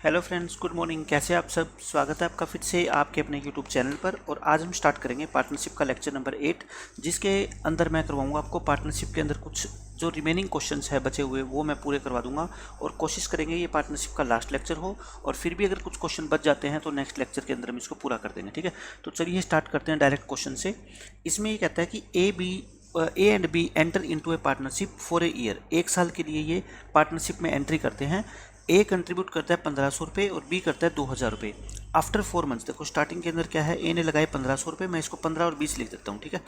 Hello friends, good morning. कैसे आप सब? स्वागत है आपका फिर से आपके अपने यूट्यूब चैनल पर। और आज हम स्टार्ट करेंगे पार्टनरशिप का लेक्चर नंबर 8, जिसके अंदर मैं करवाऊंगा आपको पार्टनरशिप के अंदर कुछ जो रिमेनिंग क्वेश्चंस है बचे हुए वो मैं पूरे करवा दूंगा। और कोशिश करेंगे ये पार्टनरशिप का लास्ट लेक्चर हो, और फिर भी अगर कुछ क्वेश्चन बच जाते हैं तो नेक्स्ट लेक्चर के अंदर हम इसको पूरा कर देंगे। ठीक है, तो चलिए स्टार्ट करते हैं डायरेक्ट क्वेश्चन से। इसमें ये कहता है कि A and B enter into a partnership for a year. एक साल के लिए ये पार्टनरशिप में एंट्री करते हैं। ए कंट्रीब्यूट करता है 1500 रुपये और बी करता है 2000 रुपये। आफ्टर 4 मंथ्स, देखो स्टार्टिंग के अंदर क्या है, ए ने लगाए 1500 रुपये, मैं इसको 15 और 20 लिख देता हूँ। ठीक है,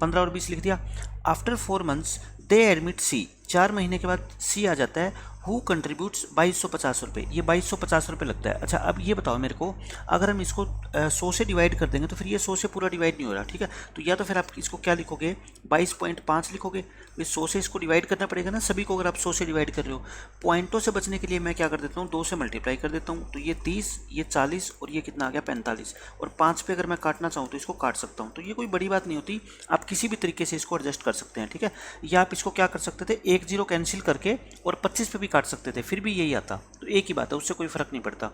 15 और 20 लिख दिया। आफ्टर 4 मंथ्स दे एडमिट सी, 4 महीने के बाद सी आ जाता है। हु कंट्रीब्यूट्स 2250 रुपये, ये 2250 रुपये लगता है। अच्छा, अब ये बताओ मेरे को, अगर हम इसको 100 से डिवाइड कर देंगे तो फिर ये 100 से पूरा डिवाइड नहीं हो रहा। ठीक है, तो या तो फिर आप इसको क्या लिखोगे, 22.5 लिखोगे। फिर 100 से इसको डिवाइड करना पड़ेगा ना सभी को, अगर आप 100 से डिवाइड कर रहे हो। पॉइंटों से बचने के लिए मैं क्या कर देता हूँ, 2 से मल्टीप्लाई कर देता हूँ। तो ये 30, ये 40 और ये कितना आ गया 45। और 5 पे अगर मैं काटना चाहूँ तो इसको काट सकता हूँ। तो ये कोई बड़ी बात नहीं होती, आप किसी भी तरीके से इसको एडजस्ट कर सकते हैं। ठीक है, या आप इसको क्या कर सकते थे, 1 0 कैंसिल करके और 25 पे भी काट सकते थे, फिर भी यही आता। तो एक ही बात है, उससे कोई फर्क नहीं पड़ता।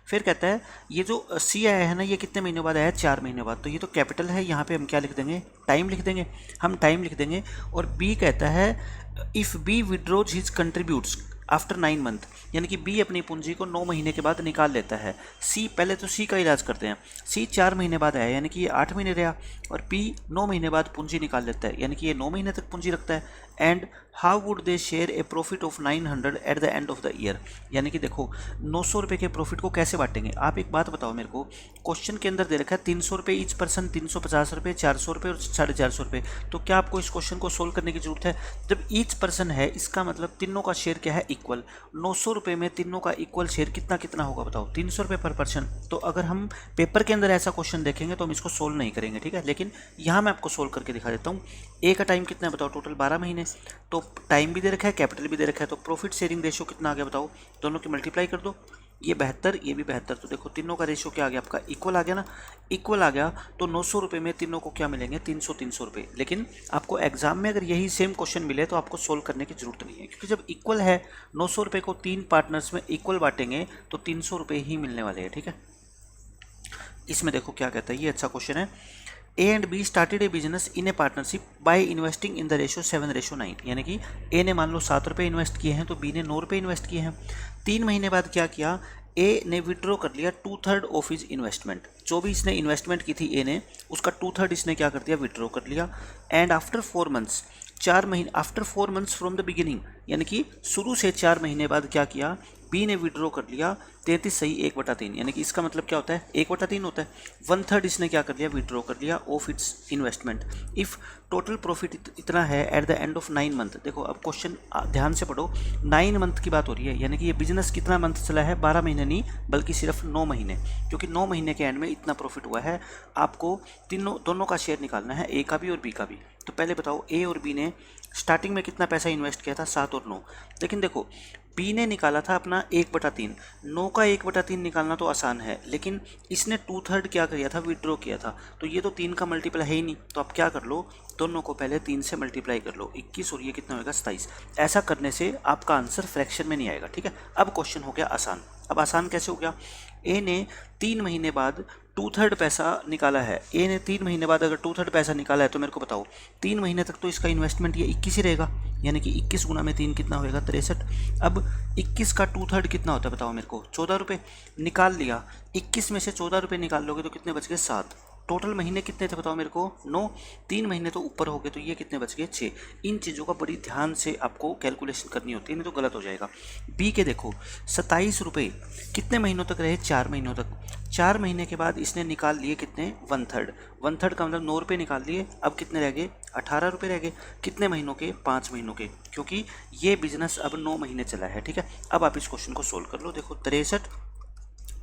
फिर कहता है ये जो सी आया है ना, ये कितने महीने बाद आया है, 4 महीने बाद। तो ये तो कैपिटल है, यहाँ पे हम क्या लिख देंगे, टाइम लिख देंगे। हम टाइम लिख देंगे। और बी कहता है if B withdraws his contributes after 9 month, यानी कि बी अपनी पूंजी को 9 महीने के बाद निकाल लेता है। सी, पहले तो सी का इलाज करते हैं। सी 4 महीने बाद आया, यानी कि ये 8 महीने रहा। और बी 9 महीने बाद पूंजी निकाल लेता है, यानी कि ये 9 महीने तक पूंजी रखता है। And how would they share A profit of 900 eight the end of the year, यानी कि देखो 900 रुपये के प्रॉफिट को कैसे बांटेंगे। आप एक बात बताओ मेरे को, क्वेश्चन के अंदर दे रखा है 300 रुपये ईच पर्सन, 350 रुपये, 400 रुपये और 450 रुपये। तो क्या आपको इस क्वेश्चन को सोल्व करने की जरूरत है? जब ईच पर्सन है, इसका मतलब तीनों का शेयर क्या है, इक्वल। 900 रुपये में तीनों का इक्वल शेयर कितना कितना होगा बताओ, 300 रुपये पर पर्सन। तो अगर हम पेपर के अंदर ऐसा क्वेश्चन देखेंगे तो हम इसको सोल्व नहीं करेंगे। ठीक है, लेकिन यहाँ मैं आपको सोल्व करके दिखा देता हूँ। ए का टाइम कितना है बताओ, टोटल 12 महीने। तो टाइम भी दे रखा है, कैपिटल भी दे रखा है, तो प्रॉफिट शेयरिंग रेशियो कितना आ गया बताओ, दोनों की मल्टीप्लाई कर दो। ये 72, ये भी 72। तो देखो तीनों का रेशियो क्या आ गया आपका, इक्वल आ गया ना। इक्वल आ गया तो 900 रुपये में तीनों को क्या मिलेंगे, 300 रुपये। लेकिन आपको एग्जाम में अगर यही सेम क्वेश्चन मिले तो आपको सोल्व करने की जरूरत नहीं है, क्योंकि जब इक्वल है 900 रुपये को 3 पार्टनर्स में इक्वल बांटेंगे तो 300 रुपये ही मिलने वाले हैं। ठीक है, इसमें देखो क्या कहता है, ये अच्छा क्वेश्चन है। A and B started a business in A partnership by investing in the ratio 7:9, यानी कि ए ने मान लो 7 रुपये इन्वेस्ट किए हैं तो बी ने 9 रुपये इन्वेस्ट किए हैं। 3 महीने बाद क्या किया, ए ने विड्रॉ कर लिया 2/3 ऑफ हिज इन्वेस्टमेंट। जो भी इसने इन्वेस्टमेंट की थी ए ने, उसका 2/3 इसने क्या कर दिया, विड्रॉ कर लिया। एंड आफ्टर 4 मंथ्स, 4 महीने, after 4 months from the beginning, यानी कि शुरू से 4 महीने बाद क्या किया, बी ने विड्रॉ कर लिया 33 सही 1/3, यानी कि इसका मतलब क्या होता है, 1/3 होता है। 1/3 इसने क्या कर लिया, विड्रॉ कर लिया of its investment. If total profit इतना है eight the end of 9 month. देखो अब क्वेश्चन ध्यान से पढ़ो, 9 मंथ की बात हो रही है, यानी कि ये बिजनेस कितना मंथ चला है, 12 महीने नहीं बल्कि सिर्फ 9 महीने, क्योंकि 9 महीने के एंड में इतना प्रॉफिट हुआ है। आपको दोनों का शेयर निकालना है, ए का भी और बी का भी। तो पहले बताओ ए और बी ने स्टार्टिंग में कितना पैसा इन्वेस्ट किया था, 7 और 9। लेकिन देखो बी ने निकाला था अपना 1/3, 9 का 1/3 निकालना तो आसान है, लेकिन इसने 2/3 क्या किया था, विड्रॉ किया था। तो ये तो 3 का मल्टीपल है ही नहीं, तो आप क्या कर लो, दोनों को पहले 3 से मल्टीप्लाई कर लो, 21 और ये कितना होगा 27। ऐसा करने से आपका आंसर फ्रैक्शन में नहीं आएगा। ठीक है, अब क्वेश्चन हो गया आसान। अब आसान कैसे हो गया, ए ने 3 महीने बाद 2/3 पैसा निकाला है। ए ने 3 महीने बाद अगर 2/3 पैसा निकाला है तो मेरे को बताओ 3 महीने तक तो इसका इन्वेस्टमेंट ये 21 ही रहेगा, यानी कि 21 गुना में 3 कितना होएगा, 63। अब 21 का 2/3 कितना होता है बताओ मेरे को, 14 रुपये। निकाल लिया, 21 में से 14 रुपये निकाल लोगे तो कितने बच गए, 7। टोटल महीने कितने थे बताओ मेरे को, 9। 3 महीने तो ऊपर हो गए, तो ये कितने बच गए, 6। इन चीज़ों का बड़ी ध्यान से आपको कैलकुलेशन करनी होती है, नहीं तो गलत हो जाएगा। बी के देखो 27 रुपये कितने महीनों तक रहे, 4 महीनों तक। 4 महीने के बाद इसने निकाल लिए कितने, 1/3। 1/3 का मतलब 9 रुपये निकाल लिए, अब कितने रह गए, 18 रुपये रह गए। कितने महीनों के, 5 महीनों के, क्योंकि ये बिजनेस अब 9 महीने चला है। ठीक है, अब आप इस क्वेश्चन को सोल्व कर लो। देखो 63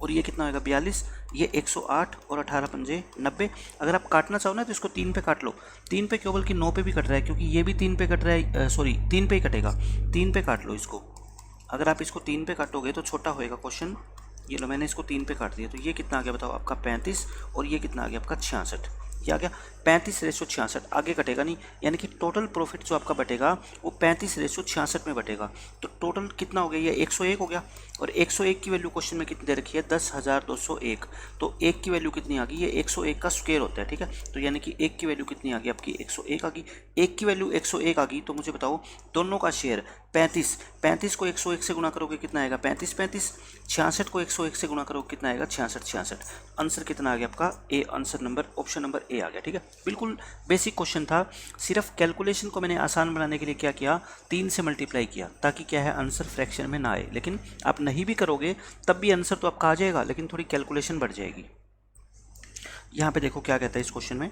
और ये कितना होगा 42, ये 108 और 18 पंजे 90। अगर आप काटना चाहो ना तो इसको 3 पे काट लो। 3 पे क्यों, बल्कि 9 पे भी कट रहा है, क्योंकि ये भी 3 पे कट रहा है, सॉरी 3 पे ही कटेगा। 3 पे काट लो इसको। अगर आप इसको 3 पे काटोगे तो छोटा होएगा क्वेश्चन। ये लो मैंने इसको 3 पे काट दिया, तो ये कितना आ गया बताओ आपका 35 और ये कितना आ गया आपका 66। ये आ गया 35/66, आगे कटेगा नहीं, यानी कि टोटल प्रॉफिट जो आपका बटेगा वो 35/66 में बटेगा। तो टोटल कितना हो गया, ये 101 हो गया। और 101 की वैल्यू क्वेश्चन में कितनी दे रखी है, 10,201। तो 1 की वैल्यू कितनी आ गई, ये 101 का स्क्वायर होता है, ठीक है। तो यानी कि 1 की वैल्यू कितनी आ गई आपकी, 101 आ गई। 1 की वैल्यू 101 आ गई, तो मुझे बताओ दोनों का शेयर 35 को 101 से गुना करोगे कितना आएगा, 35, 66 को 101 से गुना करोगे कितना आएगा, 66। आंसर कितना आ गया आपका A, answer number option number A आ गया, ठीक है। बिल्कुल बेसिक क्वेश्चन था, सिर्फ कैलकुलेशन को मैंने आसान बनाने के लिए क्या किया, 3 से मल्टीप्लाई किया, ताकि क्या है आंसर फ्रैक्शन में ना आए। लेकिन आप नहीं भी करोगे तब भी आंसर तो आपका आ जाएगा, लेकिन थोड़ी कैलकुलेशन बढ़ जाएगी। यहाँ पे देखो क्या कहता है इस क्वेश्चन में,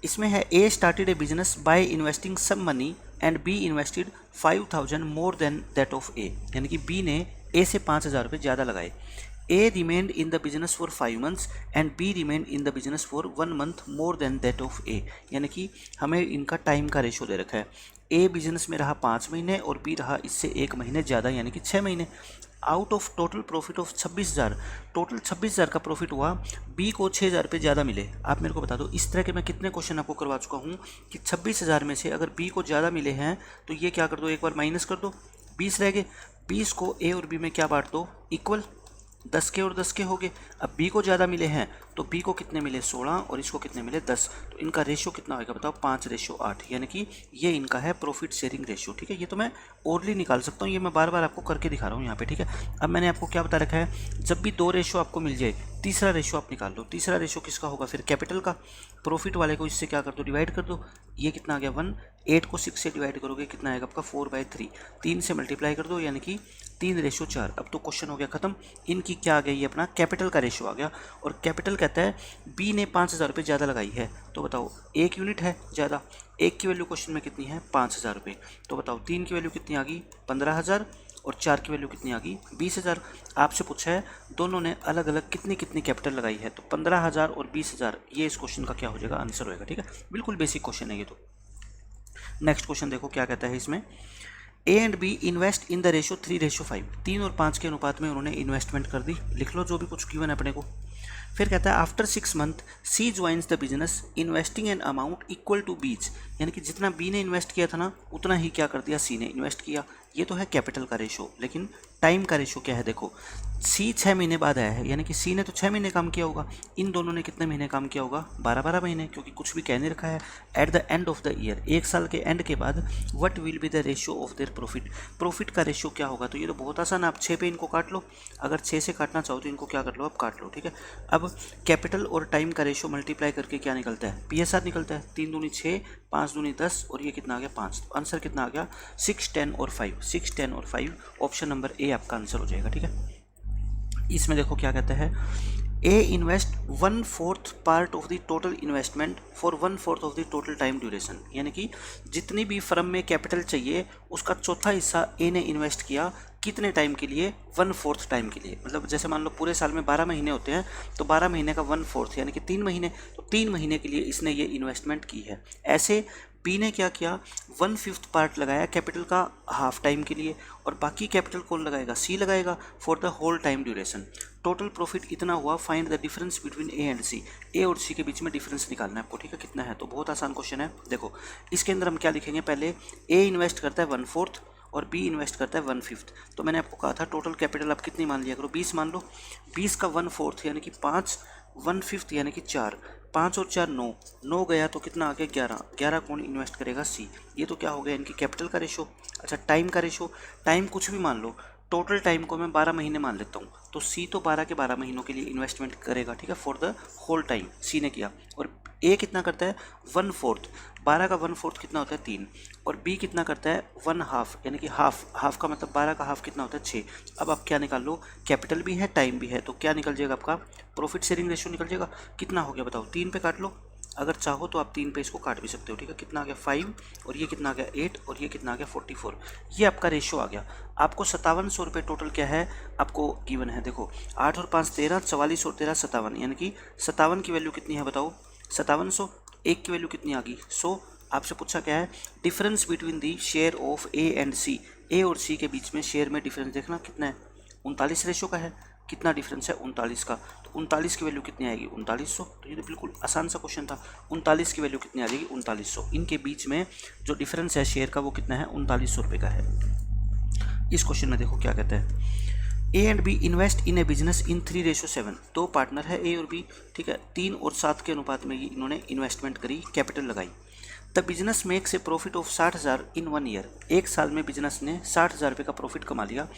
इसमें है A started a business by investing some money and B invested 5,000 more than that of A, यानी कि बी ने ए से 5,000 रुपये ज़्यादा लगाए। A remained in the business for 5 months and B remained in the business for 1 month more than that of A, यानी कि हमें इनका टाइम का रेशो दे रखा है। ए बिजनेस में रहा 5 महीने और बी रहा इससे 1 महीने ज़्यादा, यानी कि 6 महीने। Out of total profit of 26,000, total 26,000 का प्रॉफिट हुआ, बी को 6,000 रुपये ज़्यादा मिले। आप मेरे को बता दो, इस तरह के मैं कितने क्वेश्चन आपको करवा चुका हूँ कि 26,000 में से अगर बी को ज़्यादा मिले हैं तो ये क्या कर दो, एक बार माइनस कर दो, 20 रह गए। 20 को ए और बी में क्या बांट दो, इक्वल, 10 के और 10 के हो गए। अब बी को ज़्यादा मिले हैं तो बी को कितने मिले, 16, और इसको कितने मिले, 10। तो इनका रेशो कितना होगा बताओ, 5/8, यानी कि ये इनका है प्रॉफिट शेयरिंग रेशो, ठीक है। ये तो मैं ओरली निकाल सकता हूँ, ये मैं बार बार आपको करके दिखा रहा हूँ यहाँ पे, ठीक है। अब मैंने आपको क्या बता रखा है, जब भी 2 रेशो आपको मिल जाए, तीसरा रेशो आप निकाल लो। तीसरा रेशो किसका होगा, फिर कैपिटल का। प्रॉफिट वाले को इससे क्या कर दो, डिवाइड कर दो। ये कितना आ गया 1, 8 को 6 से डिवाइड करोगे कितना आएगा आपका 4/3, 3 से मल्टीप्लाई कर दो, यानी कि 3/4। अब तो क्वेश्चन हो गया खत्म। इनकी क्या आ गई, ये अपना कैपिटल का रेशो आ गया। और कैपिटल कहता है बी ने 5,000 रुपये ज़्यादा लगाई है, तो बताओ 1 यूनिट है ज़्यादा। 1 की वैल्यू क्वेश्चन में कितनी है, 5,000 रुपये। तो बताओ 3 की वैल्यू कितनी आ गई, 15,000, और 4 की वैल्यू कितनी आ गई, 20,000। आपसे पूछा है दोनों ने अलग अलग कितनी कितनी कैपिटल लगाई है, तो 15,000 और 20,000, ये इस क्वेश्चन का क्या हो जाएगा, आंसर होएगा, ठीक है। बिल्कुल बेसिक क्वेश्चन है ये तो। नेक्स्ट क्वेश्चन देखो क्या कहता है इसमें, A and B invest in the ratio 3/5, 3 और 5 के अनुपात में उन्होंने इन्वेस्टमेंट कर दी। लिख लो जो भी कुछ गिवन है अपने को। फिर कहता है after 6 months C joins the business investing an amount equal to B's, यानी कि जितना बी ने इन्वेस्ट किया था ना उतना ही क्या कर दिया, सी ने इन्वेस्ट किया। ये तो है कैपिटल का रेशो, लेकिन टाइम का रेशो क्या है देखो, सी 6 महीने बाद आया है, यानी कि सी ने तो 6 महीने काम किया होगा, इन दोनों ने कितने महीने काम किया होगा, 12 महीने, क्योंकि कुछ भी कह नहीं रखा है। Eight the end of the year, 1 साल के एंड के बाद what will be the ratio of their profit, profit का रेशियो क्या होगा। तो ये तो बहुत आसान है, आप 6 पे इनको काट लो, अगर 6 से काटना चाहो तो इनको क्या कर लो, आप काट लो, ठीक है। अब कैपिटल और टाइम का रेशियो मल्टीप्लाई करके क्या निकलता है, PSR निकलता है, 3 दूनी 6, 5 दूनी 10, और ये कितना आ गया 5। तो आंसर कितना आ गया 6, 10 और 5, 6, 10 और 5, ऑप्शन नंबर ए आपका आंसर हो जाएगा, ठीक है। इसमें देखो क्या कहता है, A invest 1/4 part of the total investment for 1/4 of the total time duration, यानी कि जितनी भी फर्म में कैपिटल चाहिए उसका चौथा हिस्सा ए ने इन्वेस्ट किया, कितने टाइम के लिए, 1/4 टाइम के लिए। मतलब जैसे मान लो पूरे साल में 12 महीने होते हैं, तो 12 महीने का 1/4 यानी कि 3 महीने, तो 3 महीने के लिए इसने ये इन्वेस्टमेंट की है। ऐसे बी ने क्या किया, 1/5 पार्ट लगाया कैपिटल का हाफ टाइम के लिए, और बाकी कैपिटल कौन लगाएगा, सी लगाएगा for the whole time duration. Total profit इतना हुआ, find the difference between A and C, A और सी के बीच में डिफरेंस निकालना है आपको, ठीक है। कितना है, तो बहुत आसान क्वेश्चन है। देखो इसके अंदर हम क्या लिखेंगे, पहले ए इन्वेस्ट करता है 1/4 और बी इन्वेस्ट करता है 1/5। तो मैंने आपको कहा था टोटल कैपिटल आप कितनी मान लिया करो, 20 मान लो। 20 का 1/4 यानी कि 5, 1/5 यानी कि 4, 5 और 4 9, 9 गया तो कितना आ गया 11, 11 कौन इन्वेस्ट करेगा, सी। ये तो क्या हो गया इनकी कैपिटल का रेशो। अच्छा टाइम का रेशो, टाइम कुछ भी मान लो, टोटल टाइम को मैं 12 महीने मान लेता हूँ, तो सी तो 12 के 12 महीनों के लिए इन्वेस्टमेंट करेगा, ठीक है, फॉर द होल टाइम सी ने किया। और ए कितना करता है 1/4, 12 का 1/4 कितना होता है 3, और बी कितना करता है 1/2 यानी कि हाफ का मतलब 12 का हाफ कितना होता है 6। अब आप क्या निकाल लो, कैपिटल भी है टाइम भी है, तो क्या निकल जाएगा आपका प्रॉफिट शेयरिंग रेशियो निकल जाएगा। कितना हो गया बताओ, 3 पे काट लो, अगर चाहो तो आप 3 पे इसको काट भी सकते हो, ठीक है। कितना आ गया 5, और ये कितना आ गया 8, और ये कितना आ गया 44, ये आपका रेशियो आ गया। आपको 5700 रुपये टोटल क्या है आपको गिवन है। देखो 8 और 5 13, 44 और 13 57, यानी कि 57 की वैल्यू कितनी है बताओ 5700, 1 की वैल्यू कितनी आ गई 100। आपसे पूछा क्या है, difference between the share of A and C, A और सी के बीच में शेयर में डिफरेंस देखना कितना है, 39 रेशो का है। कितना डिफरेंस है 39 का, तो 39 की वैल्यू कितनी आएगी 3900। तो ये तो बिल्कुल आसान सा क्वेश्चन था। 39 की वैल्यू कितनी आ जाएगी 3900। इनके बीच में जो डिफरेंस है शेयर का वो कितना है 3900 रुपये का है। इस क्वेश्चन में देखो क्या कहते हैं, A and B invest in a business in 3:7। दो पार्टनर है ए और बी, ठीक है, 3 और 7 के अनुपात में इन्होंने इन्वेस्टमेंट करी, कैपिटल लगाई। The business makes a profit of 60,000 in 1 year. एक साल में बिजनेस ने 60,000 रुपये का प्रॉफिट कमा लिया।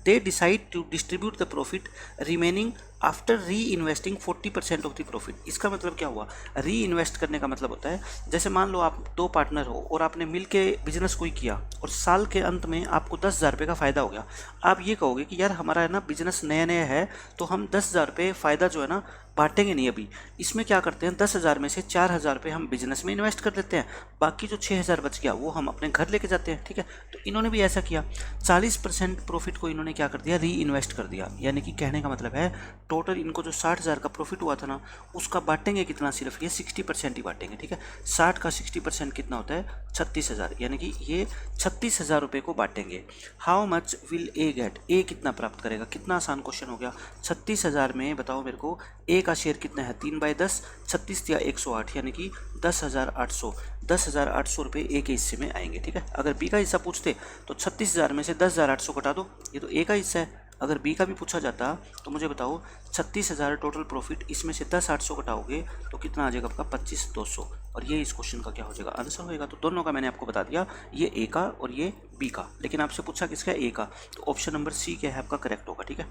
They decide to distribute the profit remaining after reinvesting 40% of the profit. इसका मतलब क्या हुआ, री इन्वेस्ट करने का मतलब होता है जैसे मान लो आप 2 पार्टनर हो और आपने मिल के बिजनेस कोई किया और साल के अंत में आपको 10,000 रुपये का फ़ायदा हो गया। आप ये कहोगे कि यार हमारा है ना बिजनेस नया नया है तो हम 10,000 रुपये फ़ायदा जो है ना बांटेंगे नहीं अभी। इसमें क्या करते हैं 10,000 में से 4,000 रुपये हम बिजनेस में इन्वेस्ट कर देते हैं, बाकी जो 6,000 बच गया वो हम अपने घर लेके जाते हैं, ठीक है। तो इन्होंने भी ऐसा किया, 40% प्रॉफिट को इन्होंने क्या कर दिया री इन्वेस्ट कर दिया। यानी कि कहने का मतलब है टोटल इनको जो 60,000 का प्रॉफिट हुआ था ना उसका बांटेंगे कितना, सिर्फ ये 60% ही बांटेंगे, ठीक है। 60 का 60% कितना होता है 36,000, यानी कि ये 36,000 रुपये को बांटेंगे। How much will A get, A कितना प्राप्त करेगा। कितना आसान क्वेश्चन हो गया। 36,000 में बताओ मेरे को ए का शेयर कितना है 3/10, 36 या 108 यानी कि 10,800। 10,800 रुपये ए के हिस्से में आएंगे, ठीक है। अगर बी का हिस्सा पूछते तो 36,000 में से 10,800 घटा दो, ये तो ए का हिस्सा है। अगर बी का भी पूछा जाता तो मुझे बताओ 36,000 टोटल प्रॉफिट, इसमें से 10,800 घटाओगे तो कितना आ जाएगा आपका 25,200। और ये इस क्वेश्चन का क्या हो जाएगा आंसर होएगा। तो दोनों का मैंने आपको बता दिया, ये ए का और ये बी का, लेकिन आपसे पूछा किसका ए का, तो ऑप्शन नंबर सी क्या है आपका करेक्ट होगा, ठीक है।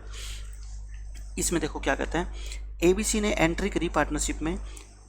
इसमें देखो क्या कहते हैं, एबीसी ने एंट्री करी पार्टनरशिप में।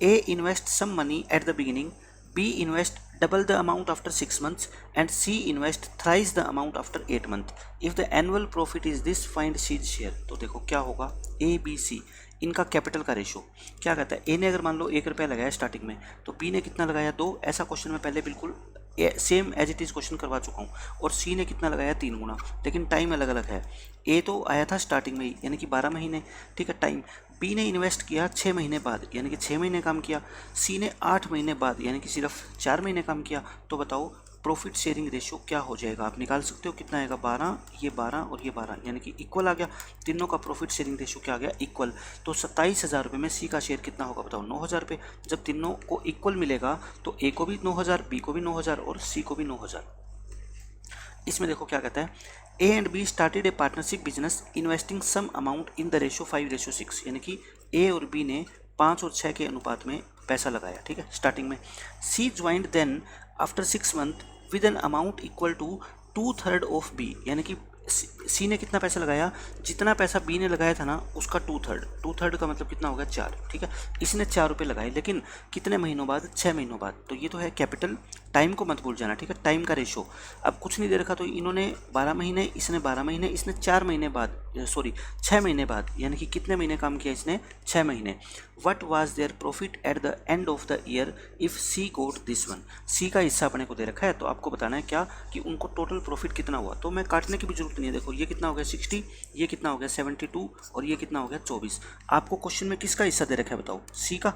A invest some money at the beginning, B invest double the amount after 6 months and C invest thrice the amount after 8 months. If the annual profit is this, find C's share. तो देखो क्या होगा, A B C इनका capital का ratio क्या कहता है। ए ने अगर मान लो 1 रुपया लगाया स्टार्टिंग में, तो बी ने कितना लगाया 2। ऐसा क्वेश्चन में पहले बिल्कुल same as it is question करवा चुका हूँ। और सी ने कितना लगाया 3 गुना, लेकिन टाइम अलग अलग है। ए तो आया था स्टार्टिंग में ही यानी कि 12 महीने, ठीक है टाइम। बी ने इन्वेस्ट किया 6 महीने बाद यानी कि 6 महीने काम किया। सी ने 8 महीने बाद यानी कि सिर्फ 4 महीने काम किया। तो बताओ प्रॉफिट शेयरिंग रेशियो क्या हो जाएगा, आप निकाल सकते हो कितना आएगा 12, ये 12 और ये 12 यानी कि इक्वल आ गया। तीनों का प्रॉफिट शेयरिंग रेशियो क्या आ गया इक्वल। तो 27,000 रुपये में सी का शेयर कितना होगा बताओ 9,000 रुपये। जब तीनों को इक्वल मिलेगा तो ए को भी 9,000, बी को भी 9,000 और सी को भी 9,000। इसमें देखो क्या कहता है, A and B started a partnership business investing some amount in the ratio 5:6, यानी कि ए और बी ने 5 और 6 के अनुपात में पैसा लगाया, ठीक है स्टार्टिंग में। C joined then after 6 month with an amount equal to 2/3 of B, यानी कि सी ने कितना पैसा लगाया, जितना पैसा बी ने लगाया था ना उसका 2/3। 2/3 का मतलब कितना हो गया 4, ठीक है। इसने 4 रुपये लगाए, लेकिन कितने महीनों बाद 6 महीनों बाद। तो ये तो है कैपिटल, टाइम को मत भूल जाना, ठीक है टाइम का रेशो। अब कुछ नहीं दे रखा तो इन्होंने 12 महीने, इसने 12 महीने, इसने 4 महीने बाद, सॉरी 6 महीने बाद, यानी कि कितने महीने काम किया इसने 6 महीने। What was their profit at the end of the year if C got this one. C का हिस्सा अपने को दे रखा है तो आपको बताना है क्या कि उनको टोटल प्रॉफिट कितना हुआ। तो मैं काटने की भी जरूरत नहीं है, देखो ये कितना हो गया 60, ये कितना हो गया 72 और ये कितना हो गया 24। आपको क्वेश्चन में किसका हिस्सा दे रखा है बताओ, सी का।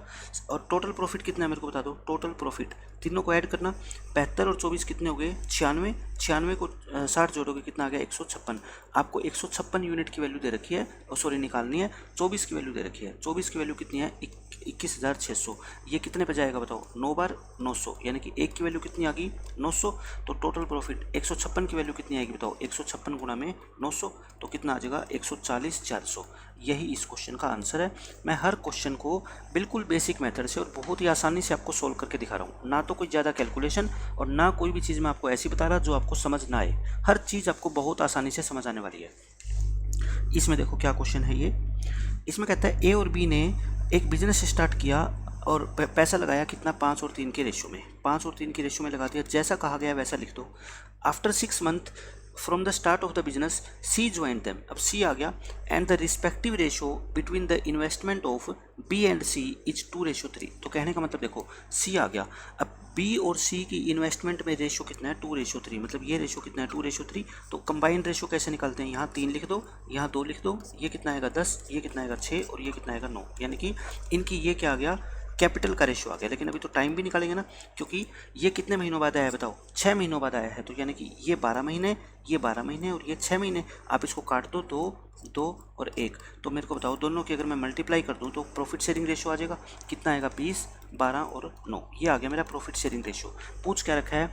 और टोटल प्रॉफिट कितना है मेरे को बता दो। टोटल प्रॉफिट तीनों को ऐड करना, 75 और 24 कितने हो गए 96। 96 को 60 जोड़ोगे कितना आ गया 156। आपको 156 यूनिट की वैल्यू दे रखी है, और सॉरी निकालनी है। 24 की वैल्यू दे रखी है, 24 की वैल्यू कितनी है 21,600। ये कितने पे जाएगा बताओ 9 बार 900, यानी कि एक की वैल्यू कितनी आ गई 900। तो टोटल प्रॉफिट 156 की वैल्यू कितनी आएगी बताओ 156 गुना में 900, तो कितना आ जाएगा 140,400। यही इस क्वेश्चन का आंसर है। मैं हर क्वेश्चन को बिल्कुल बेसिक मेथड से और बहुत ही आसानी से आपको सोल्व करके दिखा रहा हूँ। ना तो कोई ज़्यादा कैलकुलेशन और ना कोई भी चीज़ मैं आपको ऐसी बता रहा जो आपको समझ ना आए। हर चीज़ आपको बहुत आसानी से समझ आने वाली है। इसमें देखो क्या क्वेश्चन है ये। इसमें कहता है ए और बी ने एक बिजनेस स्टार्ट किया और पैसा लगाया कितना 5 और 3 के रेशियो में। 5 और 3 के रेशियो में लगा दिया, जैसा कहा गया वैसा लिख दो। After 6 month from the start of the business C join them. अब सी आ गया and the respective ratio between the investment of B and C is 2:3। तो कहने का मतलब देखो सी आ गया, अब बी और सी की इन्वेस्टमेंट में रेशो कितना है 2:3, मतलब ये रेशो कितना है 2:3। तो कंबाइंड रेशो कैसे निकालते हैं, यहाँ 3 लिख दो, यहाँ 2 लिख दो, ये कितना आएगा 10, ये कितना आएगा 6 और ये कितना आएगा 9, यानी कि इनकी ये क्या आ गया कैपिटल का रेशियो आ गया। लेकिन अभी तो टाइम भी निकालेंगे ना, क्योंकि ये कितने महीनों बाद आया है बताओ, 6 महीनों बाद आया है। तो यानी कि ये 12 महीने, ये 12 महीने और ये 6 महीने। आप इसको काट दो, 2 2 और 1। तो मेरे को बताओ दोनों की अगर मैं मल्टीप्लाई कर दूं तो प्रॉफिट शेयरिंग रेशियो आ जाएगा। कितना आएगा, 20, 12 और 9। ये आ गया मेरा प्रॉफिट शेयरिंग रेशियो। पूछ क्या रखा है,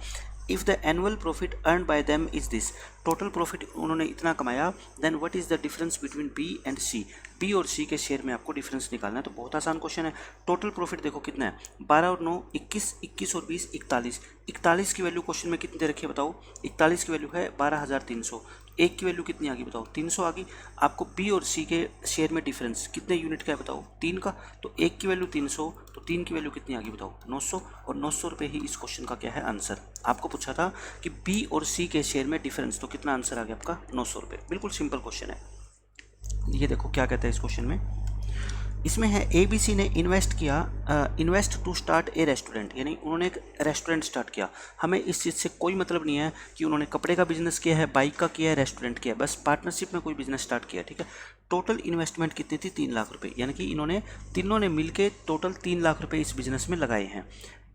if the annual profit earn by them is this, total profit उन्होंने इतना कमाया, then what is the difference between B and C. B और सी के शेयर में आपको डिफरेंस निकालना है। तो बहुत आसान क्वेश्चन है। टोटल प्रॉफिट देखो कितना है, 12 और 9 21, 21 और 20 41। 41 की वैल्यू क्वेश्चन में कितनी दे रखी है बताओ, 41 की वैल्यू है 12,300। एक की वैल्यू कितनी आ गई बताओ, 300 आ गई। आपको बी और सी के शेयर में डिफरेंस कितने यूनिट का है बताओ, 3 का। तो एक की वैल्यू 300, तो 3 की वैल्यू कितनी आ गई बताओ, 900। और 900 रुपये ही इस क्वेश्चन का क्या है आंसर। आपको पूछा था कि बी और सी के शेयर में डिफरेंस, तो कितना आंसर आ गया आपका, 900 रुपये। बिल्कुल सिंपल क्वेश्चन है। ये देखो क्या कहता है इस क्वेश्चन में, इसमें है ABC ने invest to start a restaurant, यानी उन्होंने एक रेस्टोरेंट स्टार्ट किया। हमें इस चीज़ से कोई मतलब नहीं है कि उन्होंने कपड़े का बिजनेस किया है, बाइक का किया है, रेस्टोरेंट किया है, बस पार्टनरशिप में कोई बिजनेस स्टार्ट किया, ठीक है। टोटल इन्वेस्टमेंट कितनी थी, 3 लाख रुपये, यानी कि इन्होंने तीनों ने मिलके टोटल 3 लाख रुपये इस बिजनेस में लगाए हैं।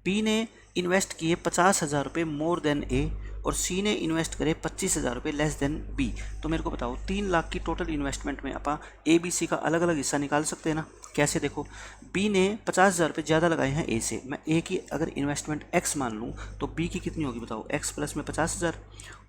बी ने इन्वेस्ट किए 50,000 रुपये मोर देन ए, और सी ने इन्वेस्ट करे 25,000 रुपये लेस देन बी। तो मेरे को बताओ 3 लाख की टोटल इन्वेस्टमेंट में आप ABC का अलग अलग हिस्सा निकाल सकते हैं ना। कैसे, देखो बी ने 50,000 रुपये ज़्यादा लगाए हैं ए से। मैं ए की अगर इन्वेस्टमेंट x मान लूँ तो बी की कितनी होगी बताओ, x प्लस में 50,000।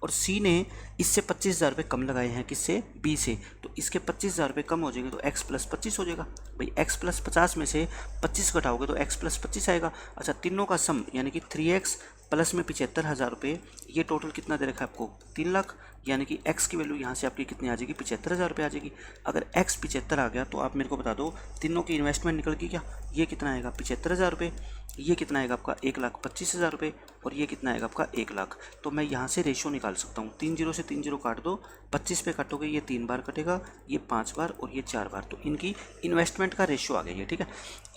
और सी ने इससे 25,000 रुपये कम लगाए हैं, किससे, बी से। तो इसके 25,000 रुपये कम हो जाएंगे तो x प्लस 25 हो जाएगा। भाई x प्लस 50 में से 25 घटाओगे तो x प्लस 25 आएगा। अच्छा, तीनों का सम यानी कि 3x प्लस में 75,000 रुपये, ये टोटल कितना दे रखा है आपको, 3 लाख। यानी कि x की वैल्यू यहाँ से आपकी कितनी आ जाएगी, 75,000 रुपये आ जाएगी। अगर x 75 आ गया तो आप मेरे को बता दो तीनों की इन्वेस्टमेंट निकल गई क्या। ये कितना आएगा, 75,000 रुपये। ये कितना आएगा आपका, 1,25,000 रुपये। और ये कितना आएगा आपका, 1 लाख। तो मैं यहाँ से रेशियो निकाल सकता हूँ, 3 0 से 3 0 काट दो, 25 पे काटोगे ये 3 बार कटेगा, ये 5 बार और ये 4 बार। तो इनकी इन्वेस्टमेंट का रेशियो आ गया ये, ठीक है।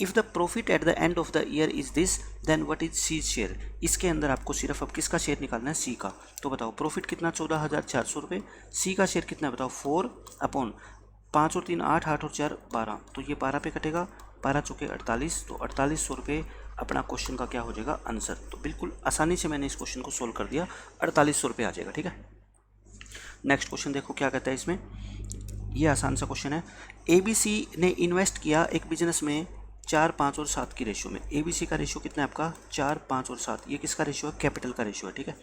If the profit at the end of the year is this, then what is C share. इसके अंदर आपको सिर्फ अब किसका शेयर निकालना है, सी का। तो बताओ प्रॉफिट कितना, 14,400 रुपये। सी का शेयर कितना है बताओ, 4/5 और 3 8, 8 और 4 12। तो ये 12 पे कटेगा, 12 चौके 48, तो 4800 रुपये अपना क्वेश्चन का क्या हो जाएगा, आंसर। तो बिल्कुल आसानी से मैंने इस क्वेश्चन को सोल्व कर दिया, 4800 रुपये आ जाएगा, ठीक है। नेक्स्ट क्वेश्चन देखो क्या कहता है इसमें, ये आसान सा क्वेश्चन है। ABC ने इन्वेस्ट किया एक बिजनेस में 4, 5 और 7 की रेशियो में। ABC का रेशियो कितना है आपका, 4, 5 और 7। ये किसका रेशियो है, कैपिटल का रेशियो है, ठीक है।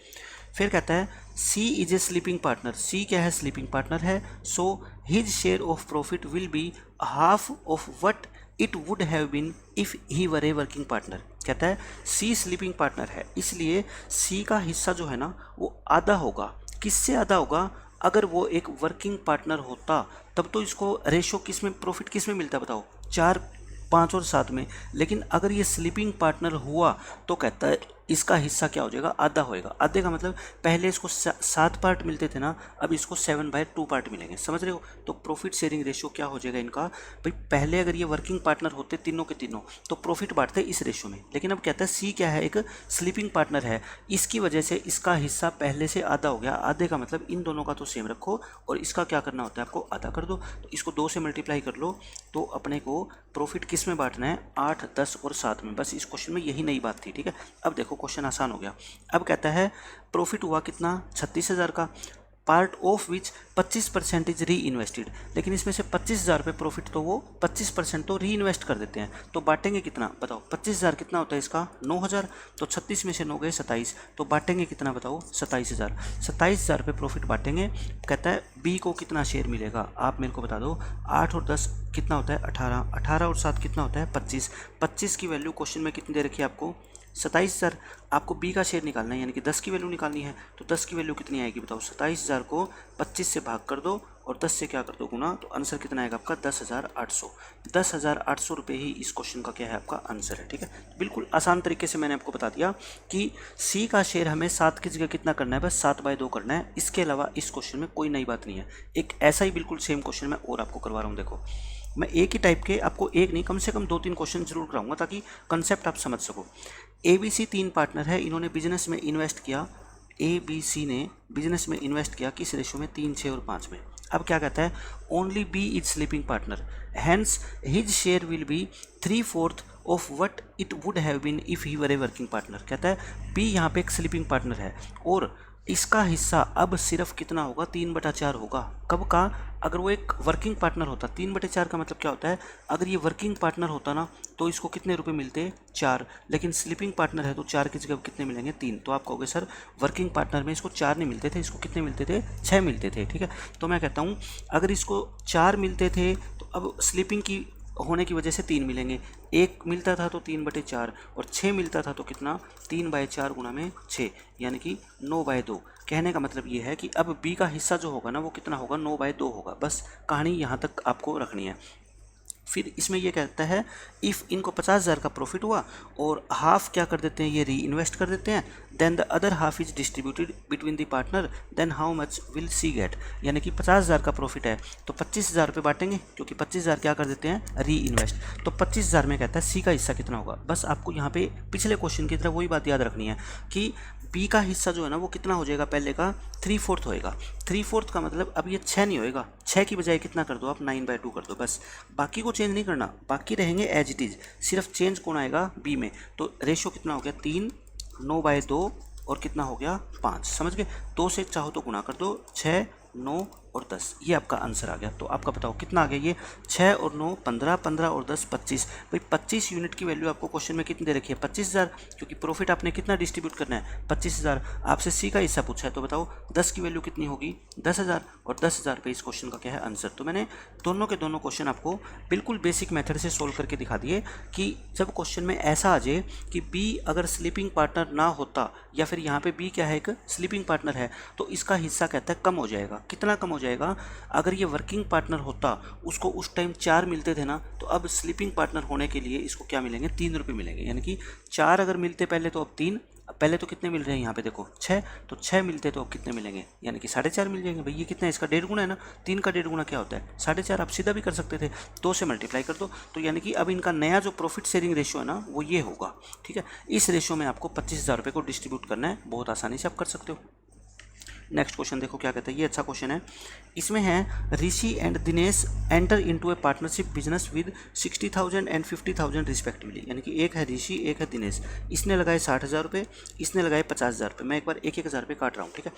फिर कहता है C is a sleeping partner. C क्या है, स्लीपिंग पार्टनर है। So his share of profit will be half of what it would have been if he were a working partner. कहता है C स्लीपिंग पार्टनर है, इसलिए C का हिस्सा जो है ना वो आधा होगा। किससे आधा होगा, अगर वो एक वर्किंग पार्टनर होता तब तो इसको रेशो किस में, प्रॉफिट किस में मिलता बताओ, 4, 5 और 7 में। लेकिन अगर ये स्लीपिंग पार्टनर हुआ तो कहता है इसका हिस्सा क्या हो जाएगा, आधा होएगा। आधे का मतलब पहले इसको 7 पार्ट मिलते थे ना, अब इसको 7/2 पार्ट मिलेंगे, समझ रहे हो। तो प्रॉफिट शेयरिंग रेशियो क्या हो जाएगा इनका, भाई पहले अगर ये वर्किंग पार्टनर होते तीनों के तीनों तो प्रॉफिट बांटते इस रेशियो में। लेकिन अब कहता है सी क्या है, एक स्लीपिंग पार्टनर है, इसकी वजह से इसका हिस्सा पहले से आधा हो गया। आधे का मतलब इन दोनों का तो सेम रखो और इसका क्या करना होता है आपको, आधा कर दो। तो इसको 2 से मल्टीप्लाई कर लो, तो अपने को प्रॉफिट किस में बांटना है, 8, 10 और 7 में। बस इस क्वेश्चन में यही नई बात थी, ठीक है। अब देखो क्वेश्चन आसान हो गया। अब कहता है प्रॉफिट हुआ कितना, 36,000 का, पार्ट ऑफ विच 25% इज री इन्वेस्टेड। लेकिन इसमें से 25,000 रुपये प्रॉफिट तो वो 25% तो री इन्वेस्ट कर देते हैं। तो बांटेंगे कितना बताओ, 25,000 कितना होता है इसका, 9,000। तो 36 में से 9 गए 27, तो बांटेंगे कितना बताओ, 27,000। 27,000 रुपये प्रॉफिट बांटेंगे। कहता है बी को कितना शेयर मिलेगा, आप मेरे को बता दो। 8 और 10 कितना होता है, 18। 18 और 7 कितना होता है, 25। 25 की वैल्यू क्वेश्चन में कितनी दे रखी है आपको, 27,000। आपको बी का शेयर निकालना है, यानी कि 10 की वैल्यू निकालनी है। तो 10 की वैल्यू कितनी आएगी बताओ, 27,000 को 25 से भाग कर दो और 10 से क्या कर दो गुना, तो आंसर कितना आएगा आपका, 10,800। 10,800 रुपये ही इस क्वेश्चन का क्या है, आपका आंसर है, ठीक है। बिल्कुल आसान तरीके से मैंने आपको बता दिया कि सी का शेयर हमें 7 की जगह कितना करना है, बस 7/2 करना है। इसके अलावा इस क्वेश्चन में कोई नई बात नहीं है। एक ऐसा ही बिल्कुल सेम क्वेश्चन मैं और आपको करवा रहा हूँ। देखो मैं एक ही टाइप के आपको एक नहीं कम से कम 2-3 क्वेश्चन जरूर कराऊंगा ताकि कंसेप्ट आप समझ सको। ABC 3 पार्टनर है, इन्होंने बिजनेस में इन्वेस्ट किया। ABC ने बिजनेस में इन्वेस्ट किया किस रेशियो में, 3, 6 और 5 में। अब क्या कहता है, only B is sleeping partner, hence his share will be 3/4 of what it would have been if he were a working partner. कहता है बी यहाँ पे एक स्लीपिंग पार्टनर है और इसका हिस्सा अब सिर्फ कितना होगा, 3/4 होगा। कब का, अगर वो एक वर्किंग पार्टनर होता। 3/4 का मतलब क्या होता है, अगर ये वर्किंग पार्टनर होता ना तो इसको कितने रुपए मिलते, 4, लेकिन स्लीपिंग पार्टनर है तो 4 की जगह कितने मिलेंगे, 3। तो आप कहोगे सर वर्किंग पार्टनर में इसको 4 नहीं मिलते थे, इसको कितने मिलते थे, 6 मिलते थे। ठीक है, तो मैं कहता हूँ अगर इसको 4 मिलते थे तो अब स्लीपिंग की होने की वजह से 3 मिलेंगे। 1 मिलता था तो 3/4 और 6 मिलता था तो कितना, 3/4 गुणा में 6 यानी कि 9/2। कहने का मतलब ये है कि अब बी का हिस्सा जो होगा ना वो कितना होगा, 9/2 होगा। बस कहानी यहाँ तक आपको रखनी है। फिर इसमें ये कहता है इफ़ इनको 50,000 का प्रॉफिट हुआ और हाफ क्या कर देते हैं, ये री इन्वेस्ट कर देते हैं, then the other half is distributed between the partner, then how much will C get. यानी कि 50,000 का प्रॉफिट है तो 25,000 रुपये बांटेंगे, क्योंकि 25,000 क्या कर देते हैं, री इन्वेस्ट। तो 25,000 में कहता है सी का हिस्सा कितना होगा। बस आपको यहाँ पे पिछले क्वेश्चन की तरह वही बात याद रखनी है कि बी का हिस्सा जो है ना वो कितना हो जाएगा, पहले का 3/4 होएगा। 3/4 का मतलब अब ये 6 नहीं होएगा, 6 की बजाय कितना कर दो आप, 9/2 कर दो। बस बाकी को चेंज नहीं करना, बाकी रहेंगे एज इट इज़, सिर्फ चेंज कौन आएगा, बी में। तो रेशो कितना हो गया, 3, 9/2 और कितना हो गया, 5। समझ गए, 2 से चाहो तो गुणा कर दो, 6, 9 और 10, ये आपका आंसर आ गया। तो आपका बताओ कितना आ गया, ये 6 और 9 15, 15 और 10 25। भाई 25 यूनिट की वैल्यू आपको क्वेश्चन में कितनी दे रखी है, 25,000, क्योंकि प्रॉफिट आपने कितना डिस्ट्रीब्यूट करना है, 25,000। आपसे सी का हिस्सा पूछा है तो बताओ 10 की वैल्यू कितनी होगी, 10,000, और 10,000 पे इस क्वेश्चन का क्या है, आंसर। तो मैंने दोनों के दोनों क्वेश्चन आपको बिल्कुल बेसिक मेथड से सोल्व करके दिखा दिए कि जब क्वेश्चन में ऐसा आ जाए कि बी अगर स्लीपिंग पार्टनर ना होता, या फिर यहाँ पे बी क्या है, एक स्लीपिंग पार्टनर है, तो इसका हिस्सा कहता है कम हो जाएगा। कितना कम हो जाएगा, अगर ये वर्किंग पार्टनर होता, उसको उस टाइम 4 मिलते थे ना, तो अब स्लीपिंग पार्टनर होने के लिए इसको क्या मिलेंगे, 3 रुपये मिलेंगे। यानी कि 4 अगर मिलते पहले तो अब 3, पहले तो कितने मिल रहे हैं यहाँ पे देखो 6, तो 6 मिलते तो अब कितने मिलेंगे, यानी कि 4.5 मिल जाएंगे। भाई ये कितना है, इसका 1.5 गुना है ना, 3 का 1.5 गुना क्या होता है, 4.5। आप सीधा भी कर सकते थे, 2 से मल्टीप्लाई कर दो। तो यानी कि अब इनका नया जो प्रॉफिट शेयरिंग रेशियो है ना वो ये होगा। ठीक है, इस रेशियो में आपको 25,000 रुपये को डिस्ट्रीब्यूट करना है, बहुत आसानी से आप कर सकते हो। नेक्स्ट क्वेश्चन देखो क्या कहता है, ये अच्छा क्वेश्चन है। इसमें है Rishi and Dinesh enter into a partnership business with 60,000 and 50,000 respectively. यानी कि एक है ऋषि, एक है दिनेश। इसने लगाए 60,000 रुपये, इसने लगाए 50,000 रुपये। मैं एक बार 1,000 रुपये काट रहा हूँ। ठीक है,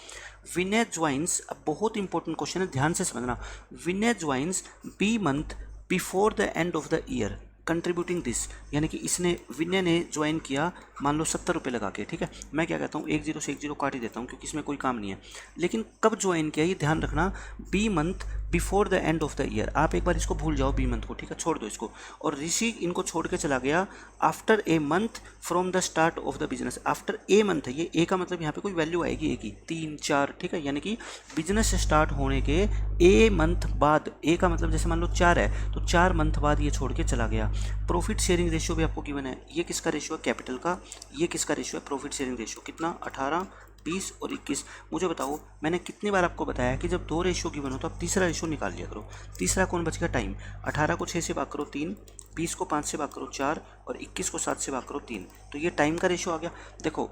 विनय ज्वाइंस, अब बहुत इंपॉर्टेंट क्वेश्चन है, ध्यान से समझना। Vinay joins B month before the end of the year contributing this. यानी कि इसने, विनय ने ज्वाइन किया मान लो 70 रुपये लगा के। ठीक है, मैं क्या कहता हूँ, 1 0 से 1 0 काट ही देता हूँ क्योंकि इसमें कोई काम नहीं है। लेकिन कब ज्वाइन किया ये ध्यान रखना, B month before the end of the year. आप एक बार इसको भूल जाओ बी मंथ को, ठीक है, छोड़ दो इसको। और ऋषि इनको छोड़ के चला गया after a month from the start of the business. After a month है, ये ए का मतलब यहाँ पे कोई वैल्यू आएगी, ए की 3 4। ठीक है, यानी कि बिजनेस स्टार्ट होने के ए मंथ बाद, ए का मतलब जैसे मान लो 4 है तो 4 मंथ बाद ये छोड़ के चला गया। प्रॉफिट शेयरिंग रेशियो भी आपको गिवन है, ये किसका रेशियो है, कैपिटल का। ये किसका रेशियो है, प्रॉफिट शेयरिंग रेशियो। कितना, 18, 20 और 21। मुझे बताओ मैंने कितनी बार आपको बताया कि जब 2 रेशियो गिवन हो तो आप तीसरा रेशियो निकाल लिया करो। तीसरा कौन बच गया, टाइम। 18 को 6 से भाग करो 3, 20 को 5 से भाग करो 4 और 21 को 7 से भाग करो 3। तो ये टाइम का रेशियो आ गया। देखो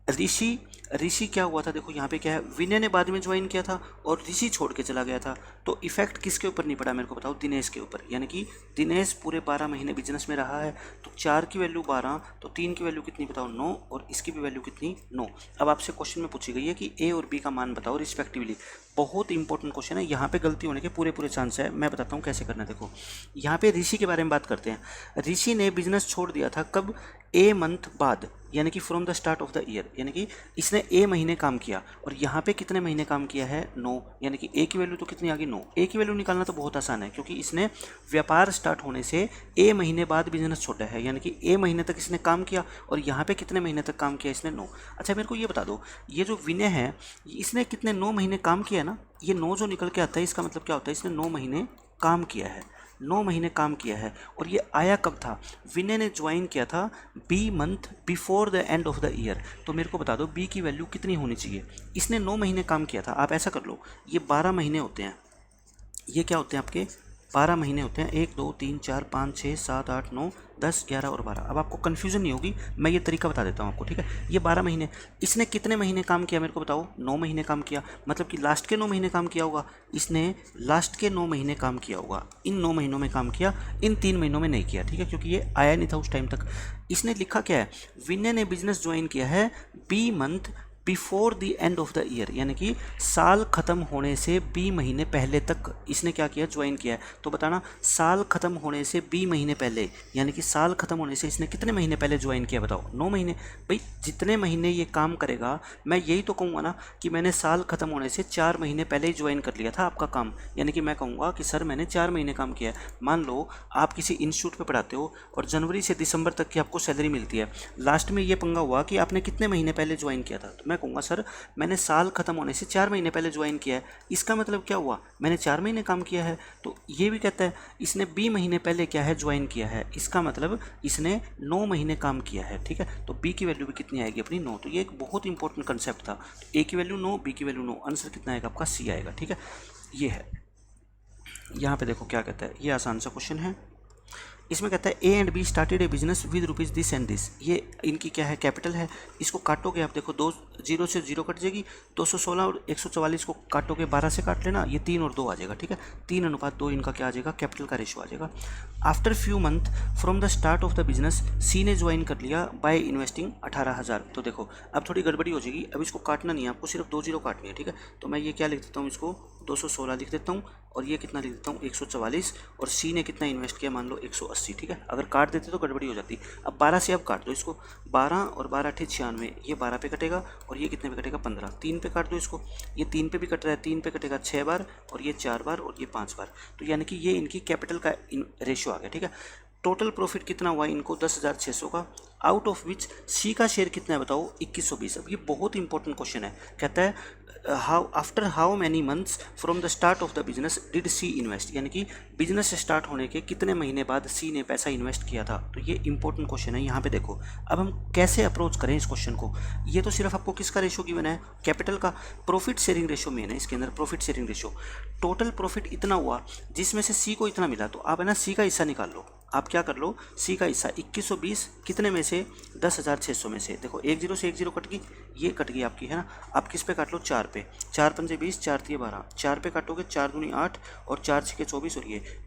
ऋषि क्या हुआ था, देखो यहाँ पे क्या है, विनय ने बाद में ज्वाइन किया था और ऋषि छोड़ के चला गया था। तो इफेक्ट किसके ऊपर नहीं पड़ा मेरे को बताओ, दिनेश के ऊपर। यानी कि दिनेश पूरे 12 महीने बिजनेस में रहा है। तो 4 की वैल्यू 12, तो 3 की वैल्यू कितनी बताओ, 9, और इसकी भी वैल्यू कितनी, 9। अब आपसे क्वेश्चन में पूछी गई है कि ए और बी का मान बताओ रिस्पेक्टिवली। बहुत इंपॉर्टेंट क्वेश्चन है, यहाँ पे गलती होने के पूरे चांस है। मैं बताता हूँ कैसे करना है। देखो यहाँ पे ऋषि के बारे में बात करते हैं। ऋषि ने बिजनेस छोड़ दिया था कब, ए मंथ बाद, यानी कि from the start of the year. यानी कि इसने ए महीने काम किया और यहाँ पे कितने महीने काम किया है, 9। यानी कि ए की वैल्यू तो कितनी आ गई, 9। ए की वैल्यू निकालना तो बहुत आसान है क्योंकि इसने व्यापार स्टार्ट होने से ए महीने बाद बिजनेस छोड़ा है। यानी कि ए महीने तक इसने काम किया और यहाँ पे कितने महीने तक काम किया इसने, 9। अच्छा मेरे को ये बता दो, ये जो विनय है इसने कितने 9 महीने काम किया ना, ये 9 जो निकल के आता है इसका मतलब क्या होता है, इसने 9 महीने काम किया है। 9 महीने काम किया है और ये आया कब था, विनय ने ज्वाइन किया था B month before the end of the year. तो मेरे को बता दो बी की वैल्यू कितनी होनी चाहिए। इसने 9 महीने काम किया था, आप ऐसा कर लो, ये 12 महीने होते हैं, ये क्या होते हैं आपके 12 महीने होते हैं, 1 2 3 4 5 6 7 8 9 10 11 और 12। अब आपको कन्फ्यूजन नहीं होगी, मैं ये तरीका बता देता हूँ आपको, ठीक है। ये 12 महीने, इसने कितने महीने काम किया मेरे को बताओ? 9 महीने काम किया, मतलब कि लास्ट के 9 महीने काम किया होगा। इसने लास्ट के 9 महीने काम किया होगा, इन 9 महीनों में काम किया, इन 3 महीनों में नहीं किया, ठीक है, क्योंकि ये आया नहीं था उस टाइम तक। इसने लिखा क्या है? विनय ने बिजनेस ज्वाइन किया है B month before the end of the year, यानी कि साल खत्म होने से बी महीने पहले तक इसने क्या किया? ज्वाइन किया है। तो बताना, साल खत्म होने से बी महीने पहले, यानी कि साल खत्म होने से इसने कितने महीने पहले ज्वाइन किया बताओ? 9 महीने। भाई जितने महीने ये काम करेगा, मैं यही तो कहूँगा ना कि मैंने साल खत्म होने से 4 महीने पहले ही ज्वाइन कर लिया था आपका काम, यानी कि मैं कहूँगा कि सर मैंने 4 महीने काम किया है। मान लो आप किसी इंस्टीट्यूट पर पढ़ाते हो और जनवरी से दिसंबर तक की आपको सैलरी मिलती है, लास्ट में ये पंगा हुआ कि आपने कितने महीने पहले ज्वाइन किया था, तो मैं कहूँगा सर मैंने साल खत्म होने से 4 महीने पहले ज्वाइन किया है। इसका मतलब क्या हुआ? मैंने 4 महीने काम किया है। तो ये भी कहता है इसने बी महीने पहले क्या है? ज्वाइन किया है। इसका मतलब इसने 9 महीने काम किया है, ठीक है। तो बी की वैल्यू भी कितनी आएगी अपनी? 9। तो ये एक बहुत इंपॉर्टेंट कंसेप्ट था। ए की वैल्यू 9, बी की वैल्यू 9, आंसर कितना आएगा आपका? सी आएगा, ठीक है। ये है, यहाँ पे देखो क्या कहता है, ये आसान सा क्वेश्चन है। इसमें कहता है A and B started a business with rupees this and this. ये इनकी क्या है? कैपिटल है। इसको काटोगे आप, देखो 2 0 से 0 कट जाएगी, 216 और 144 को काटोगे 12 से काट लेना, ये 3 और 2 आ जाएगा, ठीक है। 3:2 इनका क्या आ जाएगा? कैपिटल का रेशो आ जाएगा। After few month from the start of the business C ने ज्वाइन कर लिया बाय इन्वेस्टिंग 18,000। तो देखो अब थोड़ी गड़बड़ी हो जाएगी, अब इसको काटना नहीं है आपको, सिर्फ 2 0 काटनी है, ठीक है। तो मैं ये क्या लिख देता हूँ, इसको 216 लिख देता हूँ, और ये कितना लिख देता हूँ? 144, और सी ने कितना इन्वेस्ट किया? मान लो 180, ठीक है। अगर काट देते तो गड़बड़ी हो जाती। अब 12 से अब काट दो इसको, 12 और 12 = 96, ये 12 पे कटेगा और ये कितने पे कटेगा? 15। 3 पे काट दो इसको, ये 3 पे भी कट रहा है, 3 पे कटेगा 6 बार, और ये 4 बार, और ये 5 बार। तो यानी कि ये इनकी कैपिटल का रेशियो आ गया, ठीक है। टोटल प्रॉफिट कितना हुआ इनको? 10,600 का, आउट ऑफ विच सी का शेयर कितना है बताओ? 2120। अब ये बहुत इंपॉर्टेंट क्वेश्चन है। कहता है after how many months from the start of the business did C invest, यानी कि बिजनेस स्टार्ट होने के कितने महीने बाद सी ने पैसा इन्वेस्ट किया था। तो ये इंपॉर्टेंट क्वेश्चन है। यहाँ पे देखो अब हम कैसे अप्रोच करें इस क्वेश्चन को। ये तो सिर्फ आपको किसका रेशो गिवन है? कैपिटल का। प्रॉफिट शेयरिंग रेशो मेन है इसके अंदर, profit sharing ratio. Total profit इतना हुआ जिसमें से सी को इतना मिला, तो आप है ना सी का हिस्सा निकाल लो। आप क्या कर लो? सी का हिस्सा 2120 कितने में से? 10,600 में से। देखो 1 0 से 1 0 कट गई, ये कट गई आपकी, है ना। आप किस पे काट लो? 4 पे। 4 पंजे 20, 4 3 12, 4 पे काटोगे 4 दूनी 8, और 4 6 24,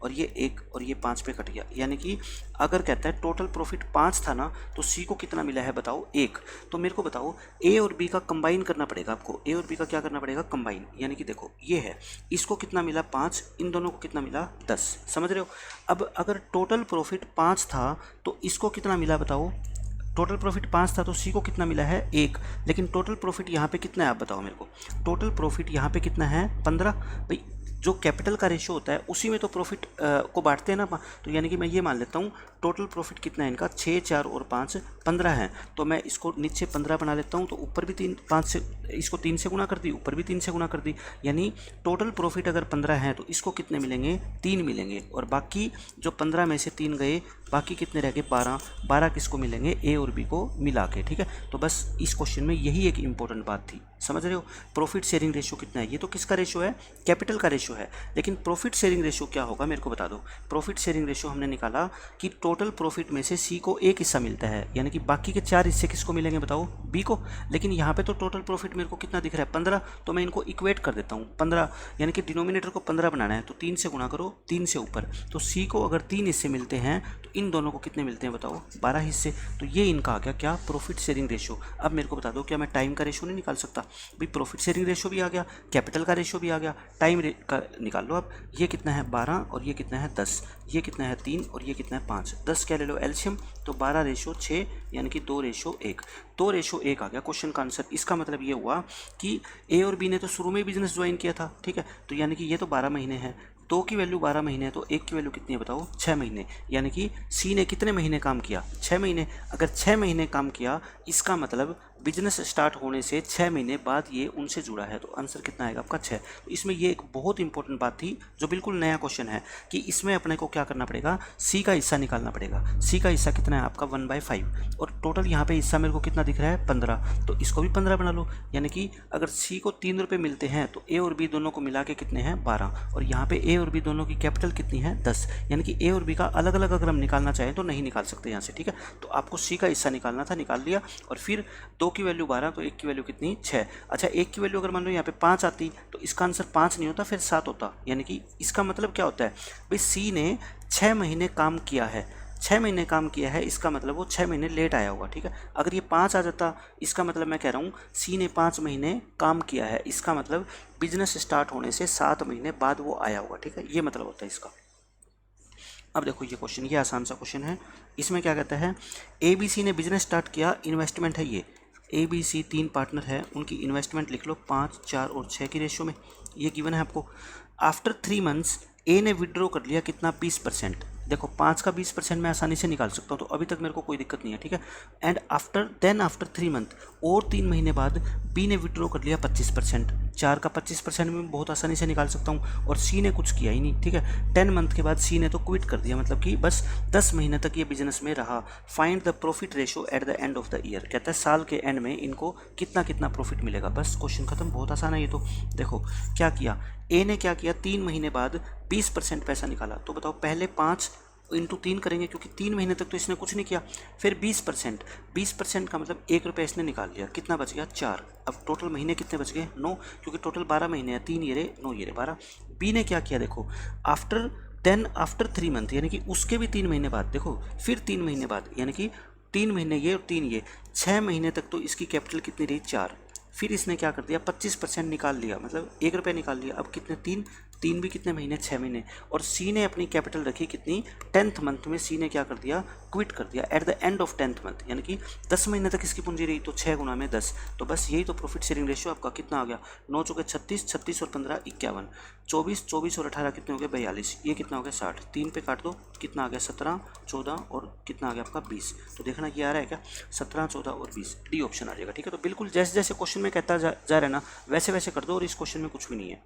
और ये 1 और ये 5 पे कट गया। यानी कि अगर कहता है टोटल प्रॉफिट 5 था ना, तो सी को कितना मिला है बताओ? 1। तो मेरे को बताओ ए और बी का कंबाइन करना पड़ेगा आपको। ए और बी का क्या करना पड़ेगा? कंबाइन। यानी कि देखो ये है, इसको कितना मिला? 5, इन दोनों को कितना मिला? 10। समझ रहे हो? अब अगर टोटल प्रॉफिट 5 था तो इसको कितना मिला बताओ? टोटल प्रॉफिट 5 था तो सी को कितना मिला है? 1। लेकिन टोटल प्रॉफिट यहाँ पे कितना है आप बताओ मेरे को? टोटल प्रॉफिट यहाँ पे कितना है? 15। भाई जो कैपिटल का रेशो होता है उसी में तो प्रॉफिट को बांटते हैं ना। तो यानी कि मैं ये मान लेता हूँ टोटल प्रॉफिट कितना है इनका? 6 4 और 5 15 है। तो मैं इसको नीचे 15 बना लेता हूँ, तो ऊपर भी 3 5 से, इसको 3 से गुना कर दी, ऊपर भी 3 से गुना कर दी। यानी टोटल प्रॉफिट अगर 15 है तो इसको कितने मिलेंगे? 3 मिलेंगे, और बाकी जो 15 में से 3 गए, बाकी कितने रह गए? 12। 12 किसको मिलेंगे? ए और बी को मिला के, ठीक है। तो बस इस क्वेश्चन में यही एक इंपॉर्टेंट बात थी। समझ रहे हो? प्रॉफिट शेयरिंग रेशियो कितना है? ये तो किसका रेशियो है? कैपिटल का रेशियो है। लेकिन प्रॉफिट शेयरिंग रेशियो क्या होगा मेरे को बता दो। प्रॉफिट शेयरिंग रेशियो हमने निकाला कि टोटल प्रॉफिट में से सी को 1 हिस्सा मिलता है, यानी कि बाकी के 4 हिस्से किसको मिलेंगे बताओ? बी को। लेकिन यहाँ पे तो टोटल प्रॉफिट मेरे को कितना दिख रहा है? 15। तो मैं इनको इक्वेट कर देता हूँ 15, यानी कि डिनोमिनेटर को 15 बनाना है, तो 3 से गुणा करो, 3 से ऊपर। तो सी को अगर 3 हिस्से मिलते हैं तो इन दोनों को कितने मिलते हैं बताओ? 12 हिस्से। तो ये इनका आ गया क्या? Profit sharing ratio. अब मेरे को बता दो, क्या मैं टाइम का रेशियो नहीं निकाल सकता? भाई प्रॉफिट शेयरिंग रेशियो भी आ गया, कैपिटल का रेशियो भी आ गया, टाइम का निकाल लो। अब ये कितना है? 12, और ये कितना है? 10। ये कितना है? 3, और ये कितना है? 5। 10 क्या ले लो एलसीएम, तो 12/6, यानी कि 2/1। 2/1 आ गया क्वेश्चन का आंसर। इसका मतलब ये हुआ कि ए और बी ने तो शुरू में ही बिजनेस ज्वाइन किया था, ठीक है। तो यानी कि ये तो 12 महीने हैं, 2 की वैल्यू 12 महीने है, तो 1 की वैल्यू कितनी है बताओ? 6 महीने। यानी कि सी ने कितने महीने काम किया? 6 महीने। अगर 6 महीने काम किया, इसका मतलब बिजनेस स्टार्ट होने से 6 महीने बाद ये उनसे जुड़ा है, तो आंसर कितना आएगा आपका 6। तो इसमें ये एक बहुत इंपॉर्टेंट बात थी जो बिल्कुल नया क्वेश्चन है कि इसमें अपने को क्या करना पड़ेगा, सी का हिस्सा निकालना पड़ेगा। सी का हिस्सा कितना है आपका 1/5 और टोटल यहाँ पे हिस्सा मेरे को कितना दिख रहा है 15, तो इसको भी 15 बना लो। यानी कि अगर सी को 3 रुपये मिलते हैं तो ए और बी दोनों को मिला के कितने हैं 12, और यहाँ पे ए और बी दोनों की कैपिटल कितनी है 10। यानी कि ए और बी का अलग अलग अगर हम निकालना चाहें तो नहीं निकाल सकते यहाँ से, ठीक है। तो आपको सी का हिस्सा निकालना था, निकाल लिया। और फिर 2 की वैल्यू 12 तो 1 की वैल्यू कितनी 6। अच्छा 1 की वैल्यू अगर मान लो यहाँ पे 5 आती तो इसका आंसर 5 नहीं होता, फिर 7 होता। यानी कि इसका मतलब क्या होता है भाई, सी ने 6 महीने काम किया है, 6 महीने काम किया है, इसका मतलब वो 6 महीने लेट आया होगा, ठीक है। अगर ये 5 आ जाता, इसका मतलब मैं कह रहा हूँ सी ने 5 महीने काम किया है, इसका मतलब बिजनेस स्टार्ट होने से 7 महीने बाद वो आया होगा, ठीक है। ये मतलब होता है इसका। अब देखो ये क्वेश्चन, ये आसान सा क्वेश्चन है। इसमें क्या कहता है, ए बी सी ने बिजनेस स्टार्ट किया, इन्वेस्टमेंट है ये, ए बी सी 3 पार्टनर है, उनकी इन्वेस्टमेंट लिख लो 5, 4 और 6 की रेशियो में, ये गिवन है आपको। आफ्टर 3 मंथ्स ए ने विड्रॉ कर लिया कितना 20%। देखो 5 का 20% मैं आसानी से निकाल सकता हूँ, तो अभी तक मेरे को कोई दिक्कत नहीं है, ठीक है। एंड आफ्टर 3 मंथ और 3 महीने बाद बी ने विड्रॉ कर लिया 25%। 4 का 25% में बहुत आसानी से निकाल सकता हूँ, और सी ने कुछ किया ही नहीं, ठीक है। 10 मंथ के बाद सी ने तो क्विट कर दिया, मतलब कि बस 10 महीने तक ये बिजनेस में रहा। Find the profit ratio eight the end of the year, कहता है साल के एंड में इनको कितना कितना प्रॉफिट मिलेगा। बस क्वेश्चन खत्म, बहुत आसान है ये तो। देखो क्या किया, ए ने क्या किया, 3 महीने बाद 20% पैसा निकाला। तो बताओ पहले 5 इंटू 3 करेंगे, क्योंकि 3 महीने तक तो इसने कुछ नहीं किया। फिर 20% का मतलब 1 रुपये इसने निकाल लिया, कितना बच गया 4। अब टोटल महीने कितने बच गए 9, क्योंकि टोटल 12 महीने हैं, 3 ये 9 ये 12। बी ने क्या किया, देखो आफ्टर 3 मंथ, यानी कि उसके भी 3 महीने बाद, देखो फिर 3 महीने बाद, यानी कि 3 महीने ये और 3 ये, 6 महीने तक तो इसकी कैपिटल कितनी रही 4। फिर इसने क्या कर दिया 25% निकाल लिया, मतलब 1 रुपये निकाल लिया। अब कितने 3 भी कितने महीने 6 महीने। और सी ने अपनी कैपिटल रखी कितनी 10th मंथ में, सी ने क्या कर दिया क्विट कर दिया eight the end of 10th month, यानी कि 10 महीने तक इसकी पूंजी रही, तो 6 गुना में 10। तो बस यही तो प्रॉफिट शेयरिंग रेशियो आपका कितना आ गया, 9 चौके 36, 36 और 15 51, 24, 24 और 18 कितने हो गए 42, ये कितना हो गया 60। 3 पे काट दो, कितना आ गया 17, 14 और कितना आ गया आपका 20। तो देखना ये आ रहा है क्या 17, 14 और 20, डी ऑप्शन आ जाएगा, ठीक है। तो बिल्कुल जैसे जैसे क्वेश्चन में कहता जा रहा है ना, वैसे वैसे कर दो, और इस क्वेश्चन में कुछ भी नहीं है।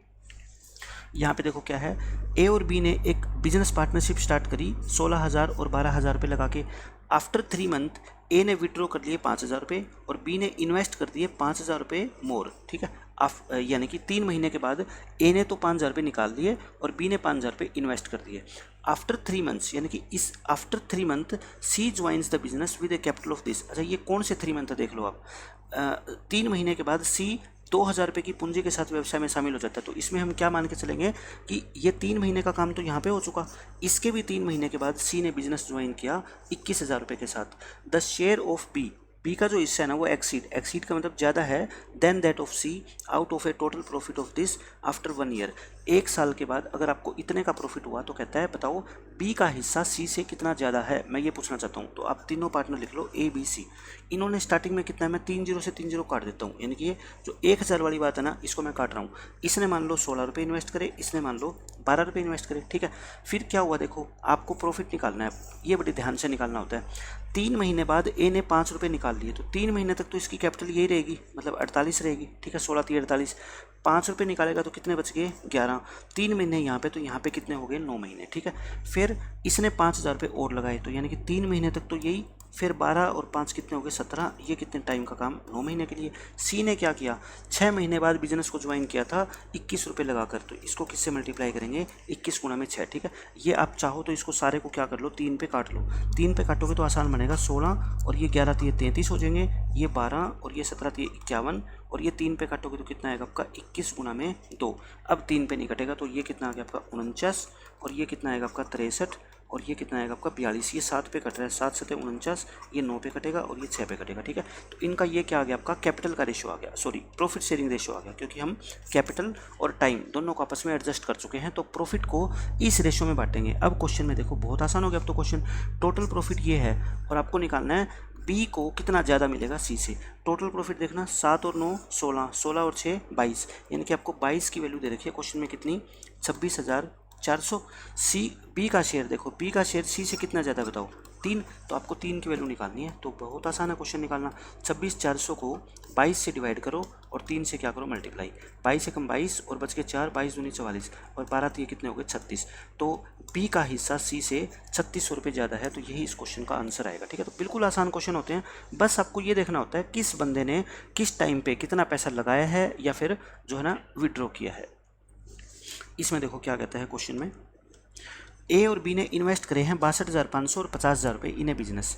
यहाँ पे देखो क्या है, ए और बी ने एक बिजनेस पार्टनरशिप स्टार्ट करी 16,000 और 12,000 रुपये लगा के। आफ्टर 3 मंथ ए ने विड्रॉ कर लिए 5,000 रुपये और बी ने इन्वेस्ट कर दिए 5,000 रुपये मोर, ठीक है। यानी कि 3 महीने के बाद ए ने तो 5,000 रुपये निकाल दिए और बी ने 5,000 रुपये इन्वेस्ट कर दिए। आफ्टर 3 मंथ्स, यानी कि इस after 3 month C joins the business with a capital of this. अच्छा ये कौन से 3 मंथ देख लो आप, 3 महीने के बाद सी 2,000 रुपये की पूंजी के साथ व्यवसाय में शामिल हो जाता है। तो इसमें हम क्या मान के चलेंगे कि ये 3 महीने का काम तो यहाँ पे हो चुका, इसके भी 3 महीने के बाद सी ने बिजनेस ज्वाइन किया 21,000 रुपये के साथ। द शेयर ऑफ बी का जो हिस्सा है ना वो एक्सीड का मतलब ज़्यादा है than that of C out of a total profit of this after 1 year. 1 साल के बाद अगर आपको इतने का प्रॉफिट हुआ तो कहता है बताओ बी का हिस्सा सी से कितना ज़्यादा है, मैं ये पूछना चाहता हूँ। तो आप तीनों पार्टनर लिख लो ए बी सी। इन्होंने स्टार्टिंग में कितना है, मैं 3 0 से 3 0 काट देता हूँ, यानी कि ये जो 1,000 वाली बात है ना इसको मैं काट रहा हूँ। इसने मान लो 16 रुपये इन्वेस्ट करे, इसने मान लो 12 रुपये इन्वेस्ट करे, ठीक है। फिर क्या हुआ देखो, आपको प्रॉफिट निकालना है, ये बड़े ध्यान से निकालना होता है। 3 महीने बाद ए ने 5 रुपये निकाल लिए, तो 3 महीने तक तो इसकी कैपिटल यही रहेगी, मतलब 48 रहेगी, ठीक है। 16 3 48, 5 रुपये निकालेगा तो कितने बच गए 11। 3 महीने यहाँ पे, तो यहाँ पे कितने हो गए 9 महीने, ठीक है। फिर इसने 5,000 रुपये और लगाए, तो यानी कि 3 महीने तक तो यही, फिर 12 और 5 कितने हो गए 17, ये कितने टाइम का काम 9 महीने के लिए। सी ने क्या किया 6 महीने बाद बिजनेस को ज्वाइन किया था 21 रुपये लगाकर, तो इसको किससे मल्टीप्लाई करेंगे 21 गुना में 6, ठीक है। ये आप चाहो तो इसको सारे को क्या कर लो 3 पे काट लो, 3 पे काटोगे तो आसान बनेगा 16 और ये 11 3 33 हो जाएंगे, ये 12 और ये 17 3 51 और ये 3 पे काटोगे तो कितना आएगा आपका 21 गुना में 2। अब 3 पे नहीं कटेगा तो ये कितना आ गया आपका 49 और ये कितना आएगा आपका 63 और ये कितना आएगा आपका 42। ये 7 पे कट रहा है, 7 7 49, ये 9 पे कटेगा और ये 6 पे कटेगा, ठीक है। तो इनका ये क्या आ गया आपका कैपिटल का रेशियो आ गया, सॉरी प्रॉफिट शेयरिंग रेशियो आ गया, क्योंकि हम कैपिटल और टाइम दोनों को आपस में एडजस्ट कर चुके हैं, तो प्रॉफिट को इस रेशियो में बांटेंगे। अब क्वेश्चन में देखो बहुत आसान हो गया अब तो क्वेश्चन, टोटल प्रॉफिट ये है और आपको निकालना है बी को कितना ज़्यादा मिलेगा सी से। टोटल प्रॉफिट देखना 7 और 9 16, 16 और 6 22, यानी कि आपको 22 की वैल्यू दे रखी है क्वेश्चन में कितनी 26,000 400। सी बी का शेयर देखो, बी का शेयर सी से कितना ज़्यादा बताओ 3, तो आपको 3 की वैल्यू निकालनी है। तो बहुत आसान है क्वेश्चन निकालना। 26,400 को 22 से डिवाइड करो और 3 से क्या करो मल्टीप्लाई। 22 से कम 22 और बच के 4, 22 दूनी 44 और 12 तो ये कितने हो गए 36। तो बी का हिस्सा सी से 3600 रुपये ज़्यादा है, तो यही इस क्वेश्चन का आंसर आएगा। ठीक है, तो बिल्कुल आसान क्वेश्चन होते हैं। बस आपको ये देखना होता है किस बंदे ने किस टाइम पे कितना पैसा लगाया है या फिर जो है ना विड्रॉ किया है। इसमें देखो क्या कहता है क्वेश्चन में, ए और बी ने इन्वेस्ट करे हैं 62,500 और 50,000 रुपये in a business.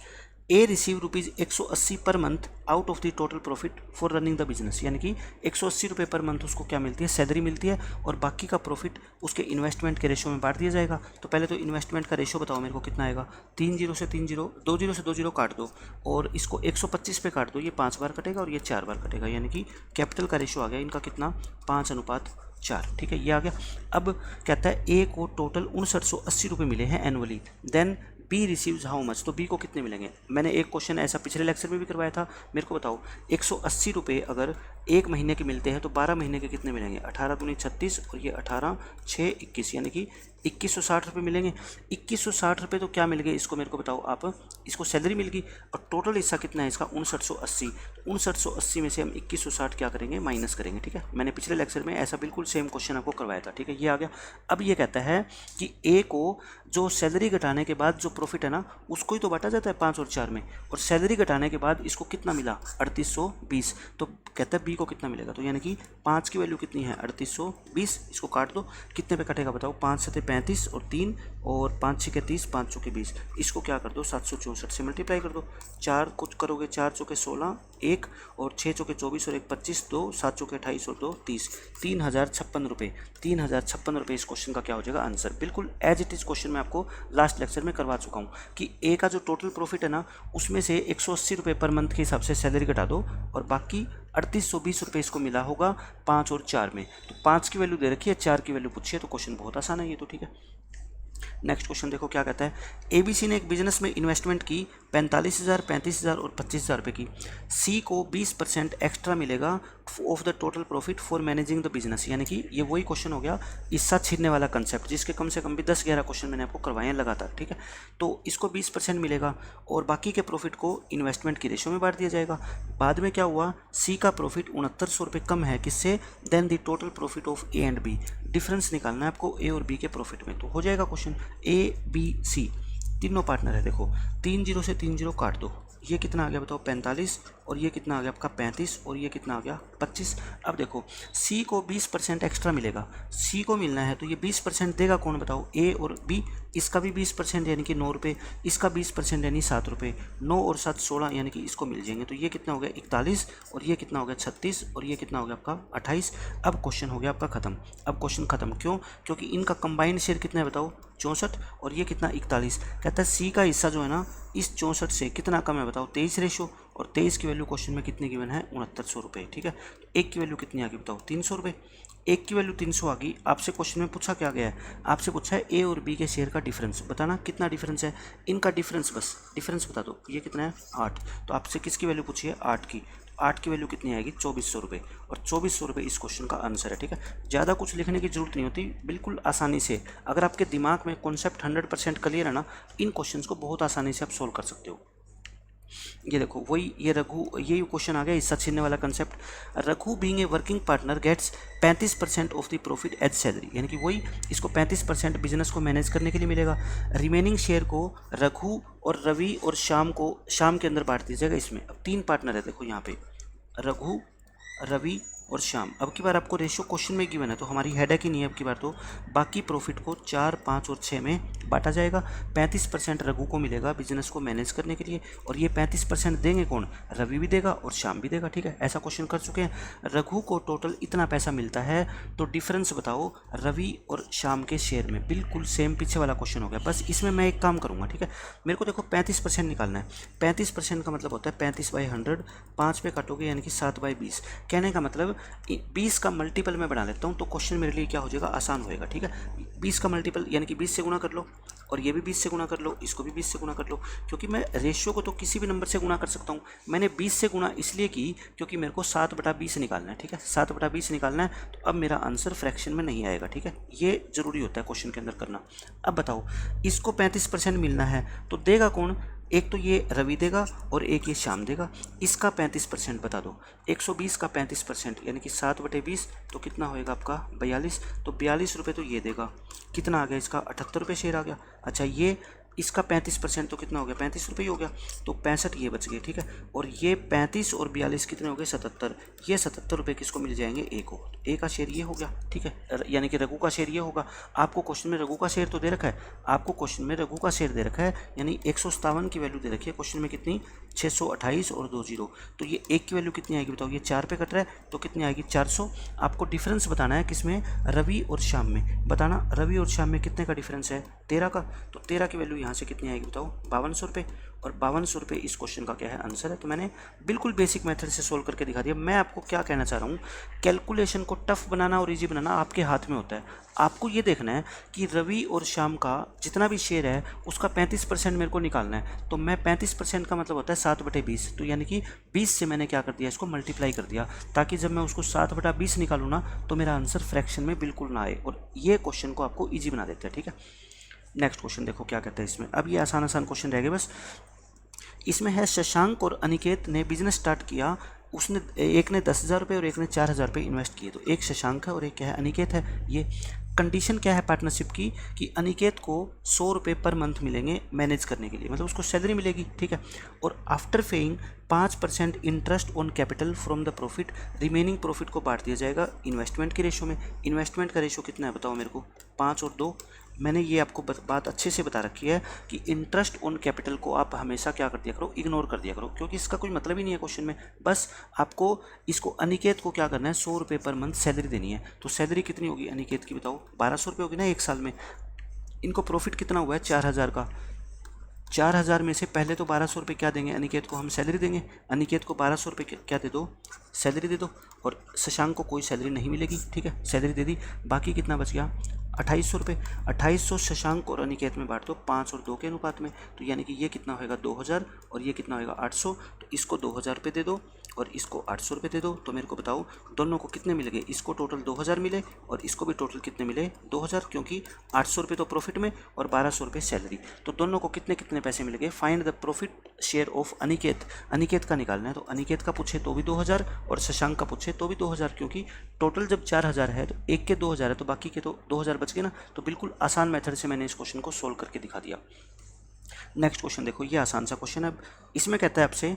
A receive rupees 180 per month out of the total profit for running the business, यानी कि 180 रुपये पर मंथ उसको क्या मिलती है, सैलरी मिलती है, और बाकी का प्रॉफिट उसके इन्वेस्टमेंट के रेशो में बांट दिया जाएगा। तो पहले तो इन्वेस्टमेंट का रेशो बताओ मेरे को कितना आएगा। 3 0 से 3 0, 2 0 से 2 0 काट दो और इसको 125 पे काट दो। ये 5 बार कटेगा और ये 4 बार कटेगा, यानी कि कैपिटल का रेशो आ गया इनका कितना 5:4। ठीक है, ये आ गया। अब कहता है ए को टोटल 5980 रुपये मिले हैं annually, then B receives how much. तो बी को कितने मिलेंगे। मैंने एक क्वेश्चन ऐसा पिछले लेक्चर में भी करवाया था। मेरे को बताओ 180 रुपये अगर एक महीने के मिलते हैं तो 12 महीने के कितने मिलेंगे। 18 दूनी 36 और ये 18 6 21, यानी कि 2160 रुपये मिलेंगे। 2160 रुपये तो क्या मिल गए इसको मेरे को बताओ आप। इसको सैलरी मिल गई और टोटल हिस्सा कितना है इसका 5980। 5980 में से हम 2160 क्या करेंगे माइनस करेंगे। ठीक है, मैंने पिछले लेक्चर में ऐसा बिल्कुल सेम क्वेश्चन आपको करवाया था। ठीक है, ये आ गया। अब ये कहता है कि ए को जो सैलरी घटाने के बाद जो प्रॉफिट है ना उसको ही तो बांटा जाता है 5 और 4 में, और सैलरी घटाने के बाद इसको कितना मिला 3820। तो कहता है बी को कितना मिलेगा। तो यानी कि 5 की वैल्यू कितनी है 3820। इसको काट दो, कितने पे कटेगा बताओ। 5 से 35 और 3 और 5 6 के 30, 5 चौके 20। इसको क्या कर दो 764 से मल्टीप्लाई कर दो। 4 कुछ करोगे 4 चौके 16 1 और 6 चौके 24 और 1 25 2 7 चौके 28 और 2 30। 3056 रुपये। 3056 रुपये इस क्वेश्चन का क्या हो जाएगा आंसर। बिल्कुल एज इट इज़ क्वेश्चन मैं आपको लास्ट लेक्चर में करवा चुका हूँ कि ए का जो टोटल प्रॉफिट है ना उसमें से 180 रुपये पर मंथ के हिसाब से सैलरी घटा दो और बाकी 3820 रुपये इसको मिला होगा 5 और 4 में। तो 5 की वैल्यू दे रखी है, 4 की वैल्यू पूछी है, तो क्वेश्चन बहुत आसान है ये तो। ठीक है, नेक्स्ट क्वेश्चन देखो क्या कहता है। एबीसी ने एक बिजनेस में इन्वेस्टमेंट की 45,000, 35,000 और 25,000 रुपये की। सी को 20% एक्स्ट्रा मिलेगा of the total profit for managing the business, यानी कि ये वही क्वेश्चन हो गया हिस्सा छीनने वाला कंसेप्ट, जिसके कम से कम भी 10-11 क्वेश्चन मैंने आपको करवाए हैं लगातार। ठीक है, तो इसको 20% मिलेगा और बाकी के प्रॉफिट को इन्वेस्टमेंट की रेशो में बांट दिया जाएगा। बाद में क्या हुआ, सी का प्रॉफिट 6900 रुपये कम है किससे, then the total profit of A and B. Difference निकालना है आपको ए और बी के प्रॉफिट में। तो हो जाएगा क्वेश्चन ए बी सी तीनों पार्टनर है। देखो 3 0 से 3 0 काट दो, ये कितना आ गया बताओ 45 और ये कितना आ गया आपका 35 और ये कितना आ गया 25। अब देखो सी को 20% एक्स्ट्रा मिलेगा, सी को मिलना है तो ये 20% देगा कौन बताओ, ए और बी। इसका भी 20% यानी कि 9 रुपये, इसका 20% यानी 7 रुपये। 9 और 7 16 यानी कि इसको मिल जाएंगे। तो ये कितना हो गया 41 और ये कितना हो गया 36 और ये कितना हो गया आपका 28। अब क्वेश्चन हो गया आपका खत्म। अब क्वेश्चन खत्म क्यों, क्योंकि इनका कंबाइंड शेयर कितना है बताओ 64 और ये कितना 41। कहता है सी का हिस्सा जो है ना इस 64 से कितना कम है बताओ 23 रेशो, और 23 की वैल्यू क्वेश्चन में कितनी गिवन है 6900 रुपये। ठीक है, एक की वैल्यू कितनी आ गई बताओ 300 रुपये। एक की वैल्यू 300 आ गई। आपसे क्वेश्चन में पूछा क्या गया है, आपसे पूछा है ए और बी के शेयर का डिफरेंस बताना कितना डिफरेंस है। इनका डिफरेंस बस डिफरेंस बता दो, ये कितना है 8। तो आपसे किसकी वैल्यू पूछी है 8 की। 8 की वैल्यू कितनी आएगी 2400 रुपये, और 2400 रुपये इस क्वेश्चन का आंसर है। ठीक है, ज़्यादा कुछ लिखने की जरूरत नहीं होती, बिल्कुल आसानी से अगर आपके दिमाग में कॉन्सेप्ट 100% क्लियर है ना, इन क्वेश्चंस को बहुत आसानी से आप सोल्व कर सकते हो। ये देखो वही ये रघु, ये क्वेश्चन आ गया हिस्सा छीनने वाला concept. Raghu being a working partner gets 35% of the profit as salary, यानी कि वही इसको 35% बिजनेस को मैनेज करने के लिए मिलेगा। रिमेनिंग शेयर को रघु और रवि और श्याम को शाम के अंदर बांट दीजिएगा। इसमें अब 3 पार्टनर है, देखो यहाँ पे रघु रवि और शाम। अब की बार आपको रेशियो क्वेश्चन में गिवन है तो हमारी हेडेक ही नहीं है। अब की बार तो बाकी प्रॉफिट को 4, 5 और 6 में बांटा जाएगा। 35% रघु को मिलेगा बिजनेस को मैनेज करने के लिए, और ये 35% देंगे कौन, रवि भी देगा और शाम भी देगा। ठीक है, ऐसा क्वेश्चन कर चुके हैं। रघु को टोटल इतना पैसा मिलता है तो डिफरेंस बताओ रवि और शाम के शेयर में। बिल्कुल सेम पीछे वाला क्वेश्चन हो गया, बस इसमें मैं एक काम करूँगा। ठीक है, मेरे को देखो 35% निकालना है। 35% का मतलब होता है 35/100, 5 पे काटोगे यानी कि 7/20। कहने का मतलब 20 का मल्टीपल मैं बना लेता हूँ तो क्वेश्चन मेरे लिए क्या हो जाएगा, आसान होएगा। ठीक है, 20 का मल्टीपल यानी कि 20 से गुना कर लो, और ये भी 20 से गुना कर लो, इसको भी 20 से गुना कर लो, क्योंकि मैं रेशियो को तो किसी भी नंबर से गुना कर सकता हूँ। मैंने 20 से गुना इसलिए की क्योंकि मेरे को 7/20 निकालना है। ठीक है, 7/20 निकालना है, तो अब मेरा आंसर फ्रैक्शन में नहीं आएगा। ठीक है, ये जरूरी होता है क्वेश्चन के अंदर करना। अब बताओ, इसको 35% मिलना है तो देगा कौन, एक तो ये रवि देगा और एक ये श्याम देगा। इसका 35% बता दो, 120 का 35% यानी कि 7/20 तो कितना होएगा आपका 42, तो 42 रुपये तो ये देगा। कितना आ गया इसका, 78 रुपये शेयर आ गया। अच्छा, ये इसका 35% तो कितना हो गया, 35 रुपये ही हो गया, तो 65 ये बच गए। ठीक है, और ये 35 और 42 कितने हो गए, 77। ये 77 रुपये किसको मिल जाएंगे, ए को। ए का शेयर ये हो गया। ठीक है, यानी कि रघु का शेयर ये होगा। आपको क्वेश्चन में रघु का शेयर तो दे रखा है, आपको क्वेश्चन में रघु का शेयर दे रखा है, यानी 157 की वैल्यू दे रखी है क्वेश्चन में, कितनी 628 और 2 जीरो। तो ये एक की वैल्यू कितनी आएगी बताओ, ये 4 पे कट रहा है तो कितनी आएगी 400। आपको डिफरेंस बताना है किसमें, रवि और श्याम में। बताना रवि और श्याम में कितने का डिफरेंस है, 13 का। तो 13 की वैल्यू यहाँ से कितनी आएगी बताओ, 5200 रुपये। और 5200 रुपये इस क्वेश्चन का क्या है, आंसर है। तो मैंने बिल्कुल बेसिक मेथड से सोल्व करके दिखा दिया। मैं आपको क्या कहना चाह रहा हूँ, कैलकुलेशन को टफ बनाना और इजी बनाना आपके हाथ में होता है। आपको ये देखना है कि रवि और श्याम का जितना भी शेयर है उसका 35% मेरे को निकालना है। तो मैं 35% का मतलब होता है 7/20, तो यानी कि 20 से मैंने क्या कर दिया, इसको मल्टीप्लाई कर दिया, ताकि जब मैं उसको 7/20 निकालूँ ना तो मेरा आंसर फ्रैक्शन में बिल्कुल ना आए, और ये क्वेश्चन को आपको ईजी बना देता है। ठीक है, नेक्स्ट क्वेश्चन देखो क्या कहते हैं इसमें। अब ये आसान आसान क्वेश्चन रह गए बस। इसमें है शशांक और अनिकेत ने बिजनेस स्टार्ट किया, उसने एक ने 10,000 रुपये और एक ने 4,000 रुपये इन्वेस्ट किए। तो एक शशांक है और एक क्या है, अनिकेत है। ये कंडीशन क्या है पार्टनरशिप की, कि अनिकेत को 100 रुपये पर मंथ मिलेंगे मैनेज करने के लिए, मतलब उसको सैलरी मिलेगी। ठीक है, और after paying 5% interest on capital from the profit, remaining profit को बांट दिया जाएगा इन्वेस्टमेंट के रेशो में। इन्वेस्टमेंट का रेशो कितना है बताओ मेरे को, 5 और 2। मैंने ये आपको बात अच्छे से बता रखी है कि इंटरेस्ट ऑन कैपिटल को आप हमेशा क्या कर दिया करो, इग्नोर कर दिया करो, क्योंकि इसका कोई मतलब ही नहीं है क्वेश्चन में। बस आपको इसको अनिकेत को क्या करना है, 100 रुपये पर मंथ सैलरी देनी है। तो सैलरी कितनी होगी अनिकेत की बताओ, 1200 रुपये होगी ना एक साल में। इनको प्रॉफिट कितना हुआ है, 4000 का। 4000 में से पहले तो 1200 रुपये क्या देंगे अनिकेत को, हम सैलरी देंगे। अनिकेत को 1200 रुपये क्या दे दो, सैलरी दे दो। और शशांक को कोई सैलरी नहीं मिलेगी। ठीक है, सैलरी दे दी, बाकी कितना बच गया 2800 रुपये। 2800 शशांक और अनिकेत में बांट दो 5 और 2 के अनुपात में, तो यानी कि ये कितना होएगा 2000 और ये कितना होएगा 800। तो इसको 2000 रुपये दे दो और इसको 800 रुपये दे दो। तो मेरे को बताओ दोनों को कितने मिलेंगे, इसको टोटल 2000 मिले और इसको भी टोटल कितने मिले 2000, क्योंकि 800 रुपये तो प्रॉफिट में और 1200 रुपये सैलरी। तो दोनों को कितने कितने पैसे मिलेंगे, find the profit share of Aniket. Aniket का निकालना है, तो अनिकेत का पूछे तो भी 2000 और शशांक का पूछे तो भी 2000, क्योंकि टोटल जब 4000 है तो एक के 2000 है तो बाकी के तो 2000 बच गए ना। तो बिल्कुल आसान मेथड से मैंने इस क्वेश्चन को सोल्व करके दिखा दिया। नेक्स्ट क्वेश्चन देखो, ये आसान सा क्वेश्चन है। इसमें कहता है आपसे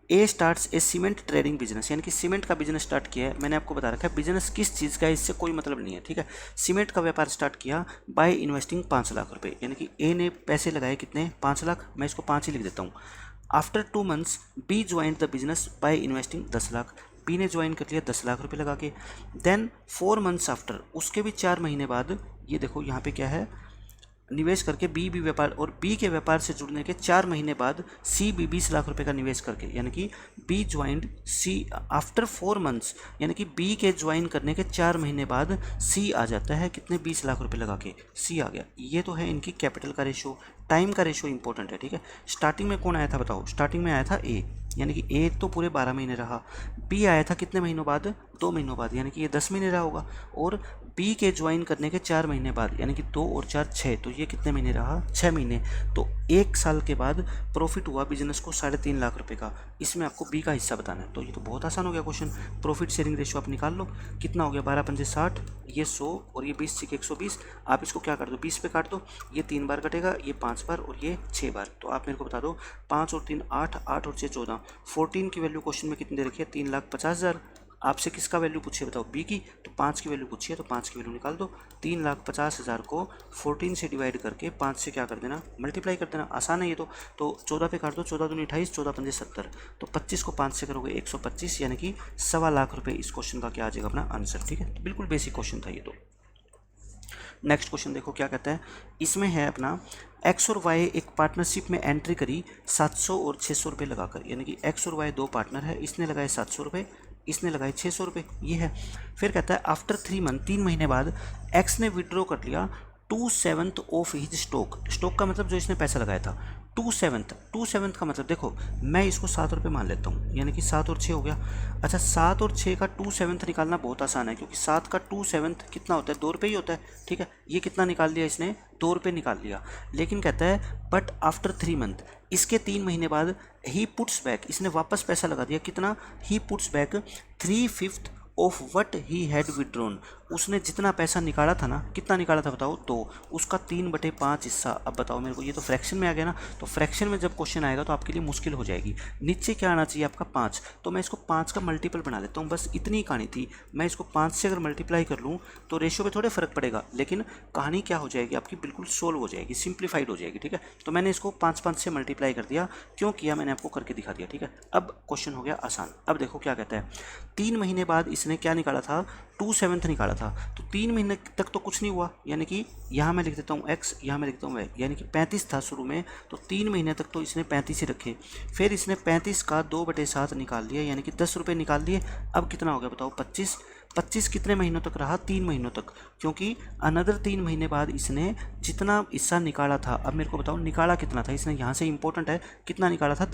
ए स्टार्ट्स ए सीमेंट ट्रेडिंग बिजनेस, यानी कि सीमेंट का बिजनेस स्टार्ट किया है। मैंने आपको बता रखा है बिजनेस किस चीज़ का है, इससे कोई मतलब नहीं है। ठीक है, सीमेंट का व्यापार स्टार्ट किया बाय इन्वेस्टिंग 5 लाख रुपए, यानी कि ए ने पैसे लगाए कितने 5 लाख, मैं इसको 5 ही लिख देता हूँ। After 2 months B join the business by investing 10 lakh, B ने ज्वाइन कर लिया 10 लाख रुपए लगा के। देन 4 मंथ्स आफ्टर, उसके भी 4 महीने बाद, ये देखो यहाँ पे क्या है, निवेश करके बी भी व्यापार, और बी के व्यापार से जुड़ने के 4 महीने बाद सी भी 20 लाख रुपए का निवेश करके, यानी कि बी ज्वाइंड सी आफ्टर 4 मंथ्स, यानी कि बी के ज्वाइन करने के 4 महीने बाद सी आ जाता है कितने 20 लाख रुपए लगा के, सी आ गया। ये तो है इनकी कैपिटल का रेशो। टाइम का रेशो इंपॉर्टेंट है। ठीक है, स्टार्टिंग में कौन आया था बताओ, स्टार्टिंग में आया था ए, यानी कि ए तो पूरे 12 महीने रहा। बी आया था कितने महीनों बाद, 2 महीनों बाद, यानी कि ये 10 महीने रहा होगा। और बी के ज्वाइन करने के 4 महीने बाद, यानी कि 2 और 4 6, तो ये कितने महीने रहा 6 महीने। तो 1 साल के बाद प्रॉफिट हुआ बिजनेस को 3.5 लाख रुपए का। इसमें आपको बी का हिस्सा बताना है। तो ये तो बहुत आसान हो गया क्वेश्चन। प्रॉफिट शेयरिंग रेशियो आप निकाल लो, कितना हो गया 12 पंजे 60, ये 100 और ये 20 से 120। आप इसको क्या कर दो 20 पे काट दो, ये 3 बार कटेगा, ये 5 बार और ये 6 बार। तो आप मेरे को बता दो 5 और 3 8, 8 और 6 14, 14 की वैल्यू क्वेश्चन में कितनी दे रखी है 3,50,000। आपसे किसका वैल्यू पूछिए बताओ, बी की, तो 5 की वैल्यू पूछिए, तो 5 की वैल्यू निकाल दो। 3,50,000 को 14 से डिवाइड करके 5 से क्या कर देना मल्टीप्लाई कर देना, आसान है ये तो 14 पे काट दो, 14 दूनी 28, 14 पंजे 70, तो 25 को 5 से करोगे 125, यानी कि 1.25 लाख रुपये इस क्वेश्चन का क्या आ जाएगा अपना आंसर। ठीक है, तो बिल्कुल बेसिक क्वेश्चन था ये तो। नेक्स्ट क्वेश्चन देखो क्या कहता है, इसमें है अपना एक्स और वाई एक पार्टनरशिप में एंट्री करी 700 और 600 रुपये लगाकर, यानी कि एक्स और वाई 2 पार्टनर है, इसने लगाए 700 रुपये, इसने लगाए 600 रुपये, ये है। फिर कहता है आफ्टर 3 मंथ, 3 महीने बाद एक्स ने विड्रॉ कर लिया 2/7 ऑफ हिज स्टॉक। स्टॉक का मतलब जो इसने पैसा लगाया था 2/7 का मतलब देखो मैं इसको 7 रुपये मान लेता हूँ, यानी कि 7 और 6 हो गया। अच्छा 7 और 6 का 2/7 निकालना बहुत आसान है, क्योंकि 7 का 2/7 कितना होता है, 2 रुपये ही होता है। ठीक है, ये कितना निकाल लिया इसने, 2 रुपये निकाल लिया। लेकिन कहता है बट आफ्टर 3 मंथ, इसके 3 महीने बाद ही पुट्स बैक, इसने वापस पैसा लगा दिया कितना, he puts back 3/5 of what he had withdrawn. उसने जितना पैसा निकाला था ना, कितना निकाला था बताओ, तो उसका 3/5 हिस्सा। अब बताओ मेरे को, ये तो फ्रैक्शन में आ गया ना, तो फ्रैक्शन में जब क्वेश्चन आएगा तो आपके लिए मुश्किल हो जाएगी। नीचे क्या आना चाहिए आपका 5, तो मैं इसको 5 का मल्टीपल बना लेता हूँ, बस इतनी ही कहानी थी। मैं इसको 5 से अगर मल्टीप्लाई कर लूँ तो रेशियो में थोड़े फर्क पड़ेगा, लेकिन कहानी क्या हो जाएगी आपकी, बिल्कुल सोल्व हो जाएगी, सिंप्लीफाइड हो जाएगी। ठीक है, तो मैंने इसको 5 से मल्टीप्लाई कर दिया, क्यों किया मैंने आपको करके दिखा दिया। ठीक है, अब क्वेश्चन हो गया आसान। अब देखो क्या कहता है, 3 महीने बाद इसने क्या निकाला था, 2/7 निकाला था। तो 3 महीने तक तो कुछ नहीं हुआ, यानी कि यहाँ मैं लिख देता हूँ x, यहाँ मैं लिखता हूँ y, यानी कि 35 था शुरू में, तो 3 महीने तक तो इसने 35 ही रखे। फिर इसने 35 का 2/7 निकाल लिया, यानी कि 10 रुपये निकाल लिए। अब कितना हो गया बताओ, 25। 25 कितने महीनों तक रहा, 3 महीनों तक, क्योंकि अनदर 3 महीने बाद इसने जितना हिस्सा निकाला था। अब मेरे को बताओ निकाला कितना था इसने, यहाँ से इंपॉर्टेंट है, कितना निकाला था,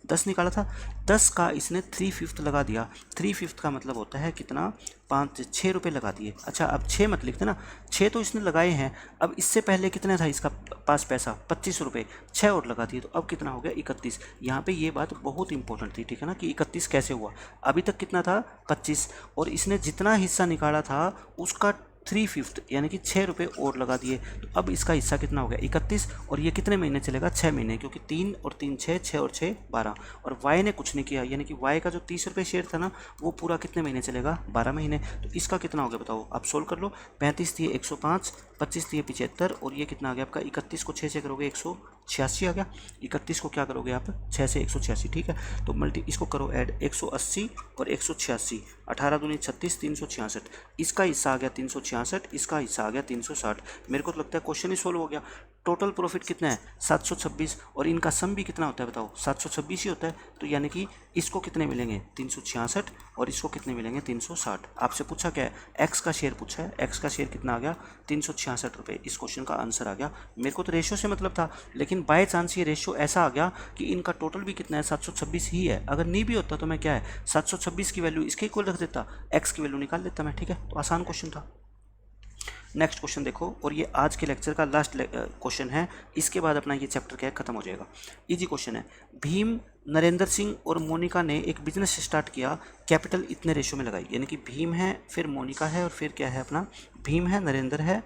10 निकाला था। 10 का इसने 3/5 लगा दिया। 3/5 का मतलब होता है कितना, 6 रुपये लगा दिए। अच्छा अब 6 मत लिखते ना, 6 तो इसने लगाए हैं। अब इससे पहले कितना था इसका पास पैसा, 25 रुपये, 6 और लगा दिए, तो अब कितना हो गया, 31। यहाँ पे ये बात बहुत इंपॉर्टेंट थी, ठीक है ना, कि 31 कैसे हुआ। अभी तक कितना था, 25, और इसने जितना हिस्सा निकाला था उसका 3/5 यानी कि 6 रुपये और लगा दिए। तो अब इसका हिस्सा कितना हो गया, 31, और ये कितने महीने चलेगा, 6 महीने, क्योंकि 3 और 3 6, 6 और 6 12। और वाई ने कुछ नहीं किया, यानी कि वाई का जो 30 रुपये शेयर था ना, वो पूरा कितने महीने चलेगा, 12 महीने। तो इसका कितना हो गया बताओ, आप सोल्व कर लो। 35 थी 105, 25 थी 75, और ये कितना आ गया आपका, 31 को 6 से करोगे 186 आ गया। 31 को क्या करोगे आप, 6 से 186, ठीक है। तो इसको करो ऐड, 180 और 186, 18 दूनी 36, 366। इसका हिस्सा आ गया 366, इसका हिस्सा आ गया 360। मेरे को तो लगता है क्वेश्चन ही सोल्व हो गया। टोटल प्रॉफिट कितना है, 726, और इनका सम भी कितना होता है बताओ, 726 ही होता है। तो यानी कि इसको कितने मिलेंगे, 366, और इसको कितने मिलेंगे, 360। आपसे पूछा क्या है, एक्स का शेयर पूछा है, एक्स का शेयर कितना आ गया, 366 रुपये। इस क्वेश्चन का आंसर आ गया। मेरे को तो रेशियो से मतलब था, लेकिन बाय चांस ये रेशियो ऐसा आ गया कि इनका टोटल भी कितना है, 726 ही है। अगर नहीं भी होता तो मैं क्या है, 726 की वैल्यू इसके इक्वल रख देता, एक्स की वैल्यू निकाल लेता मैं। ठीक है, तो आसान क्वेश्चन था। नेक्स्ट क्वेश्चन देखो, और ये आज के लेक्चर का लास्ट क्वेश्चन है, इसके बाद अपना ये चैप्टर क्या है, खत्म हो जाएगा। इजी क्वेश्चन है। भीम, नरेंद्र सिंह और मोनिका ने एक बिजनेस स्टार्ट किया, कैपिटल इतने रेशो में लगाई। यानी कि भीम है, फिर मोनिका है, और फिर क्या है अपना, भीम है, नरेंद्र है,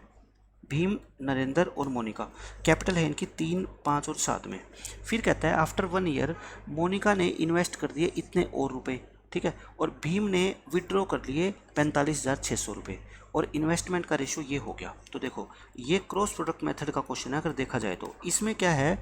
भीम, नरेंद्र और मोनिका। कैपिटल है इनकी 3, 5 और 7 में। फिर कहता है आफ्टर 1 ईयर मोनिका ने इन्वेस्ट कर दिए इतने और रुपए, ठीक है, और भीम ने विड्रॉ कर लिए 45,600 रुपये, और इन्वेस्टमेंट का रेशो ये हो गया। तो देखो ये क्रॉस प्रोडक्ट मेथड का क्वेश्चन है। अगर देखा जाए तो इसमें क्या है,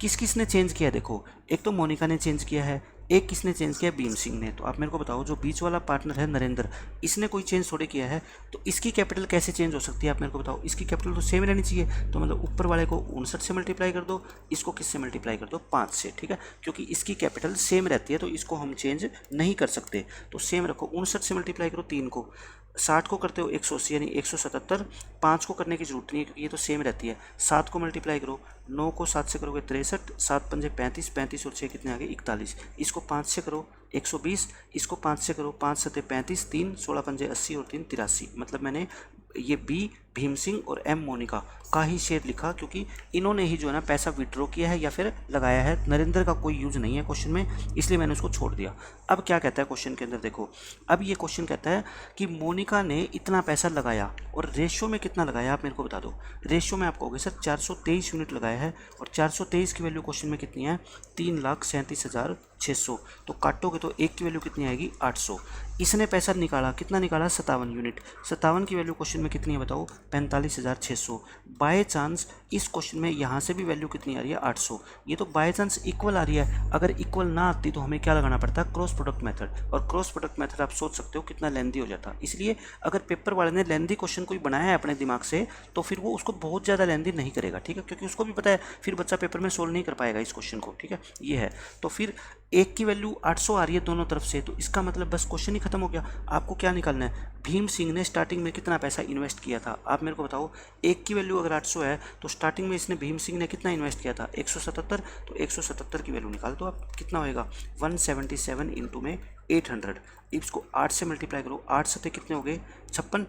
किस किस ने चेंज किया, देखो एक तो मोनिका ने चेंज किया है, एक किसने चेंज किया, भीम सिंह ने। तो आप मेरे को बताओ, जो बीच वाला पार्टनर है नरेंद्र, इसने कोई चेंज थोड़े किया है, तो इसकी कैपिटल कैसे चेंज हो सकती है, आप मेरे को बताओ। इसकी कैपिटल तो सेम रहनी चाहिए, तो मतलब ऊपर वाले को 59 से मल्टीप्लाई कर दो, इसको किससे मल्टीप्लाई कर दो, 5 से, ठीक है, क्योंकि इसकी कैपिटल सेम रहती है, तो इसको हम चेंज नहीं कर सकते। तो सेम रखो, 59 से मल्टीप्लाई करो 3 को, 60 को करते हो 180 यानी 177, 5 को करने की जरूरत नहीं है क्योंकि ये तो सेम रहती है। 7 को मल्टीप्लाई करो, 9 को 7 से करोगे 63, 7 पंजे 35, 35 और 6 कितने आ गए 41। इसको 5 से करो 120, इसको 5 से करो, 5 सते 35, 3 16 पंजे 80 और 3 83। मतलब मैंने ये बी भीम सिंह और एम मोनिका का ही शेयर लिखा, क्योंकि इन्होंने ही जो है ना पैसा विड्रॉ किया है या फिर लगाया है। नरेंद्र का कोई यूज नहीं है क्वेश्चन में, इसलिए मैंने उसको छोड़ दिया। अब क्या कहता है क्वेश्चन के अंदर, देखो अब ये क्वेश्चन कहता है कि मोनिका ने इतना पैसा लगाया और रेशियो में कितना लगाया, आप मेरे को बता दो। रेशियो में आप कहोगे सर 423 यूनिट लगाया है, और 423 की वैल्यू क्वेश्चन में कितनी है, 3,37,600। तो काटोगे तो एक की वैल्यू कितनी आएगी, 800। इसने पैसा निकाला, कितना निकाला, 57 यूनिट। 57 की वैल्यू क्वेश्चन में कितनी है बताओ, 45,600। बाय चांस इस क्वेश्चन में यहाँ से भी वैल्यू कितनी आ रही है 800, ये तो बाय चांस इक्वल आ रही है। अगर इक्वल ना आती तो हमें क्या लगाना पड़ता, क्रॉस प्रोडक्ट मेथड, और क्रॉस प्रोडक्ट मेथड आप सोच सकते हो कितना लेंदी हो जाता। इसलिए अगर पेपर वाले ने लेंदी क्वेश्चन कोई बनाया है अपने दिमाग से तो फिर वो उसको बहुत ज़्यादा लेंदी नहीं करेगा, ठीक है, क्योंकि उसको भी पता है फिर बच्चा पेपर में सोल्व नहीं कर पाएगा इस क्वेश्चन को, ठीक है, ये है। तो फिर एक की वैल्यू 800 आ रही है दोनों तरफ से, तो इसका मतलब बस क्वेश्चन ही खत्म हो गया। आपको क्या निकालना है, भीम सिंह ने स्टार्टिंग में कितना पैसा इन्वेस्ट किया था, आप मेरे को बताओ। एक की वैल्यू अगर 800 है तो स्टार्टिंग में इसने भीम सिंह ने कितना इन्वेस्ट किया था 177, तो 177 की वैल्यू निकाल दो आप, कितना होएगा 177 इंटू में 800। इसको 8 से मल्टीप्लाई करो, 8 सत्ते कितने हो गए 56,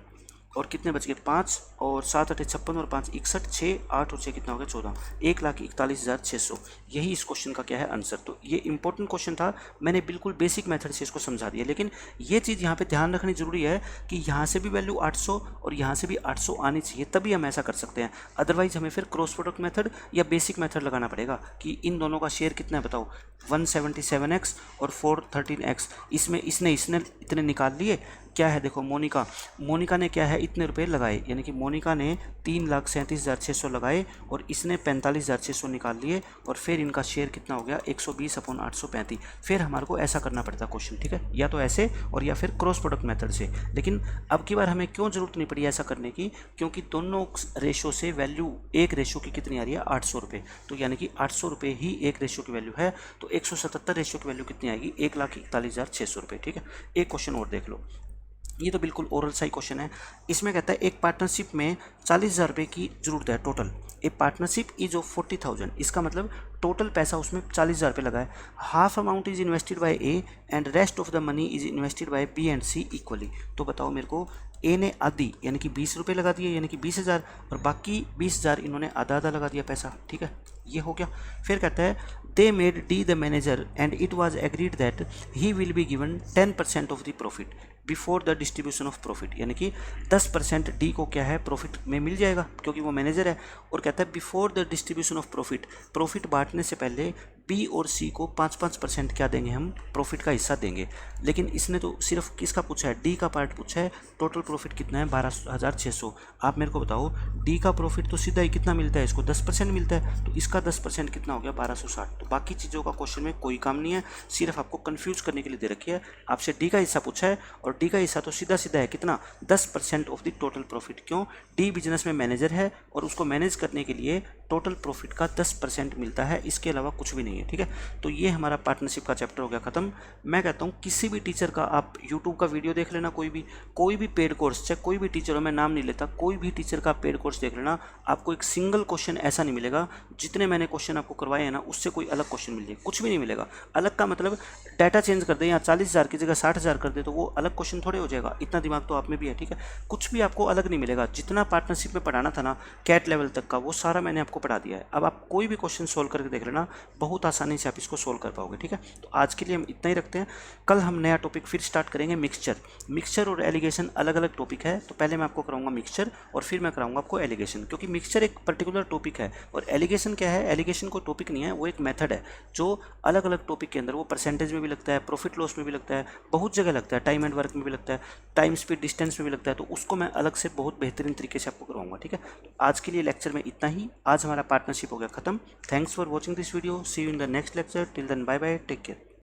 और कितने बच गए 5, और 7 8 56 और 5 61, 6 8 और 6 कितना हो गया 14, 1,41,600। यही इस क्वेश्चन का क्या है आंसर। तो ये इंपॉर्टेंट क्वेश्चन था, मैंने बिल्कुल बेसिक मेथड से इसको समझा दिया, लेकिन ये चीज़ यहाँ पे ध्यान रखनी जरूरी है कि यहाँ से भी वैल्यू 800 और यहाँ से भी 800 आनी चाहिए, तभी हम ऐसा कर सकते हैं। अदरवाइज हमें फिर क्रॉस प्रोडक्ट मेथड या बेसिक मेथड लगाना पड़ेगा कि इन दोनों का शेयर कितना है बताओ, 177x और 413x, इसमें इसने इतने निकाल लिए। क्या है देखो, मोनिका ने क्या है इतने रुपए लगाए, यानी कि मोनिका ने 3,37,600 लगाए और इसने 45,600 निकाल लिए, और फिर इनका शेयर कितना हो गया 120/835। फिर हमारे को ऐसा करना पड़ता क्वेश्चन, ठीक है, या तो ऐसे और या फिर क्रॉस प्रोडक्ट मेथड से। लेकिन अब की बार हमें क्यों जरूरत नहीं पड़ी ऐसा करने की, क्योंकि दोनों रेशो से वैल्यू एक रेशो की कितनी आ रही है 800 रुपये, तो यानी कि 800 रुपये ही एक रेशो की वैल्यू है। तो 177 रेशो की वैल्यू कितनी आएगी 1,41,600 रुपये, ठीक है। एक क्वेश्चन और देख लो, ये तो बिल्कुल ओरल सा ही क्वेश्चन है। इसमें कहता है एक पार्टनरशिप में 40,000 रुपये की जरूरत है total. A partnership is of 40,000, इसका मतलब टोटल पैसा उसमें 40,000 रुपये लगा है। Half amount is invested by A and rest of the money is invested by B and C equally. तो बताओ मेरे को, ए ने आधी यानी कि 20 रुपये लगा दिए, यानी कि 20,000, और बाकी 20,000 इन्होंने आधा आधा लगा दिया पैसा, ठीक है, ये हो गया। फिर कहता है they made D the manager and it was agreed that he will be given 10% of the profit before the distribution of profit, यानी कि 10% डी को क्या है प्रॉफिट में मिल जाएगा क्योंकि वो मैनेजर है। और कहता है before the distribution of profit बांटने से पहले बी और सी को 5-5% क्या देंगे, हम प्रॉफिट का हिस्सा देंगे। लेकिन इसने तो सिर्फ किसका पूछा है, डी का पार्ट पूछा है। टोटल प्रॉफिट कितना है 12,600। आप मेरे को बताओ, डी का प्रॉफिट तो सीधा ही कितना मिलता है, इसको 10% मिलता है, तो इसका 10% कितना हो गया 1260। तो बाकी चीज़ों का क्वेश्चन में कोई काम नहीं है, सिर्फ आपको कंफ्यूज करने के लिए दे रखी है। आपसे डी का हिस्सा पूछा है और डी का हिस्सा तो सीधा सीधा है कितना 10% ऑफ द टोटल प्रॉफिट। क्यों, डी बिजनेस में मैनेजर है और उसको मैनेज करने के लिए टोटल प्रॉफिट का 10% मिलता है, इसके अलावा कुछ भी नहीं है, ठीक है। तो ये हमारा पार्टनरशिप का चैप्टर हो गया खत्म। मैं कहता हूँ किसी भी टीचर का आप यूट्यूब का वीडियो देख लेना, कोई भी पेड कोर्स, चाहे कोई भी टीचर हो, मैं नाम नहीं लेता, कोई भी टीचर का पेड कोर्स देख लेना, आपको एक सिंगल क्वेश्चन ऐसा नहीं मिलेगा जितने मैंने क्वेश्चन आपको करवाए हैं ना, उससे कोई अलग क्वेश्चन मिल जाए, कुछ भी नहीं मिलेगा। अलग का मतलब डाटा चेंज कर दे, या 40,000 की जगह 60,000 कर दे तो वो अलग क्वेश्चन थोड़े हो जाएगा, इतना दिमाग तो आप में भी है, ठीक है। कुछ भी आपको अलग नहीं मिलेगा, जितना पार्टनरशिप में पढ़ाना था ना कैट लेवल तक का, वो सारा मैंने आपको पढ़ा दिया है। अब आप कोई भी क्वेश्चन सोल्व करके देख लेना, बहुत आसानी से आप इसको सोल्व कर पाओगे, ठीक है। तो आज के लिए हम इतना ही रखते हैं, कल हम नया टॉपिक फिर स्टार्ट करेंगे, मिक्सचर और एलिगेशन अलग अलग टॉपिक है। तो पहले मैं आपको कराऊंगा मिक्सचर और फिर मैं कराऊंगा आपको एलिगेशन, क्योंकि मिक्सचर एक पर्टिकुलर टॉपिक है और एलिगेशन क्या है, एलिगेशन कोई टॉपिक नहीं है, वो एक मेथड है जो अलग अलग टॉपिक के अंदर, वो परसेंटेज में भी लगता है, प्रॉफिट लॉस में भी लगता है, बहुत जगह लगता है, टाइम एंड वर्क में भी लगता है, टाइम स्पीड डिस्टेंस में भी लगता है। तो उसको मैं अलग से बहुत बेहतरीन तरीके से आपको करवाऊंगा, ठीक है। तो आज के लिए लेक्चर में इतना ही, आज हमारा पार्टनरशिप हो गया खत्म। Thanks for watching this video, see you in the next lecture, till then bye bye, take care.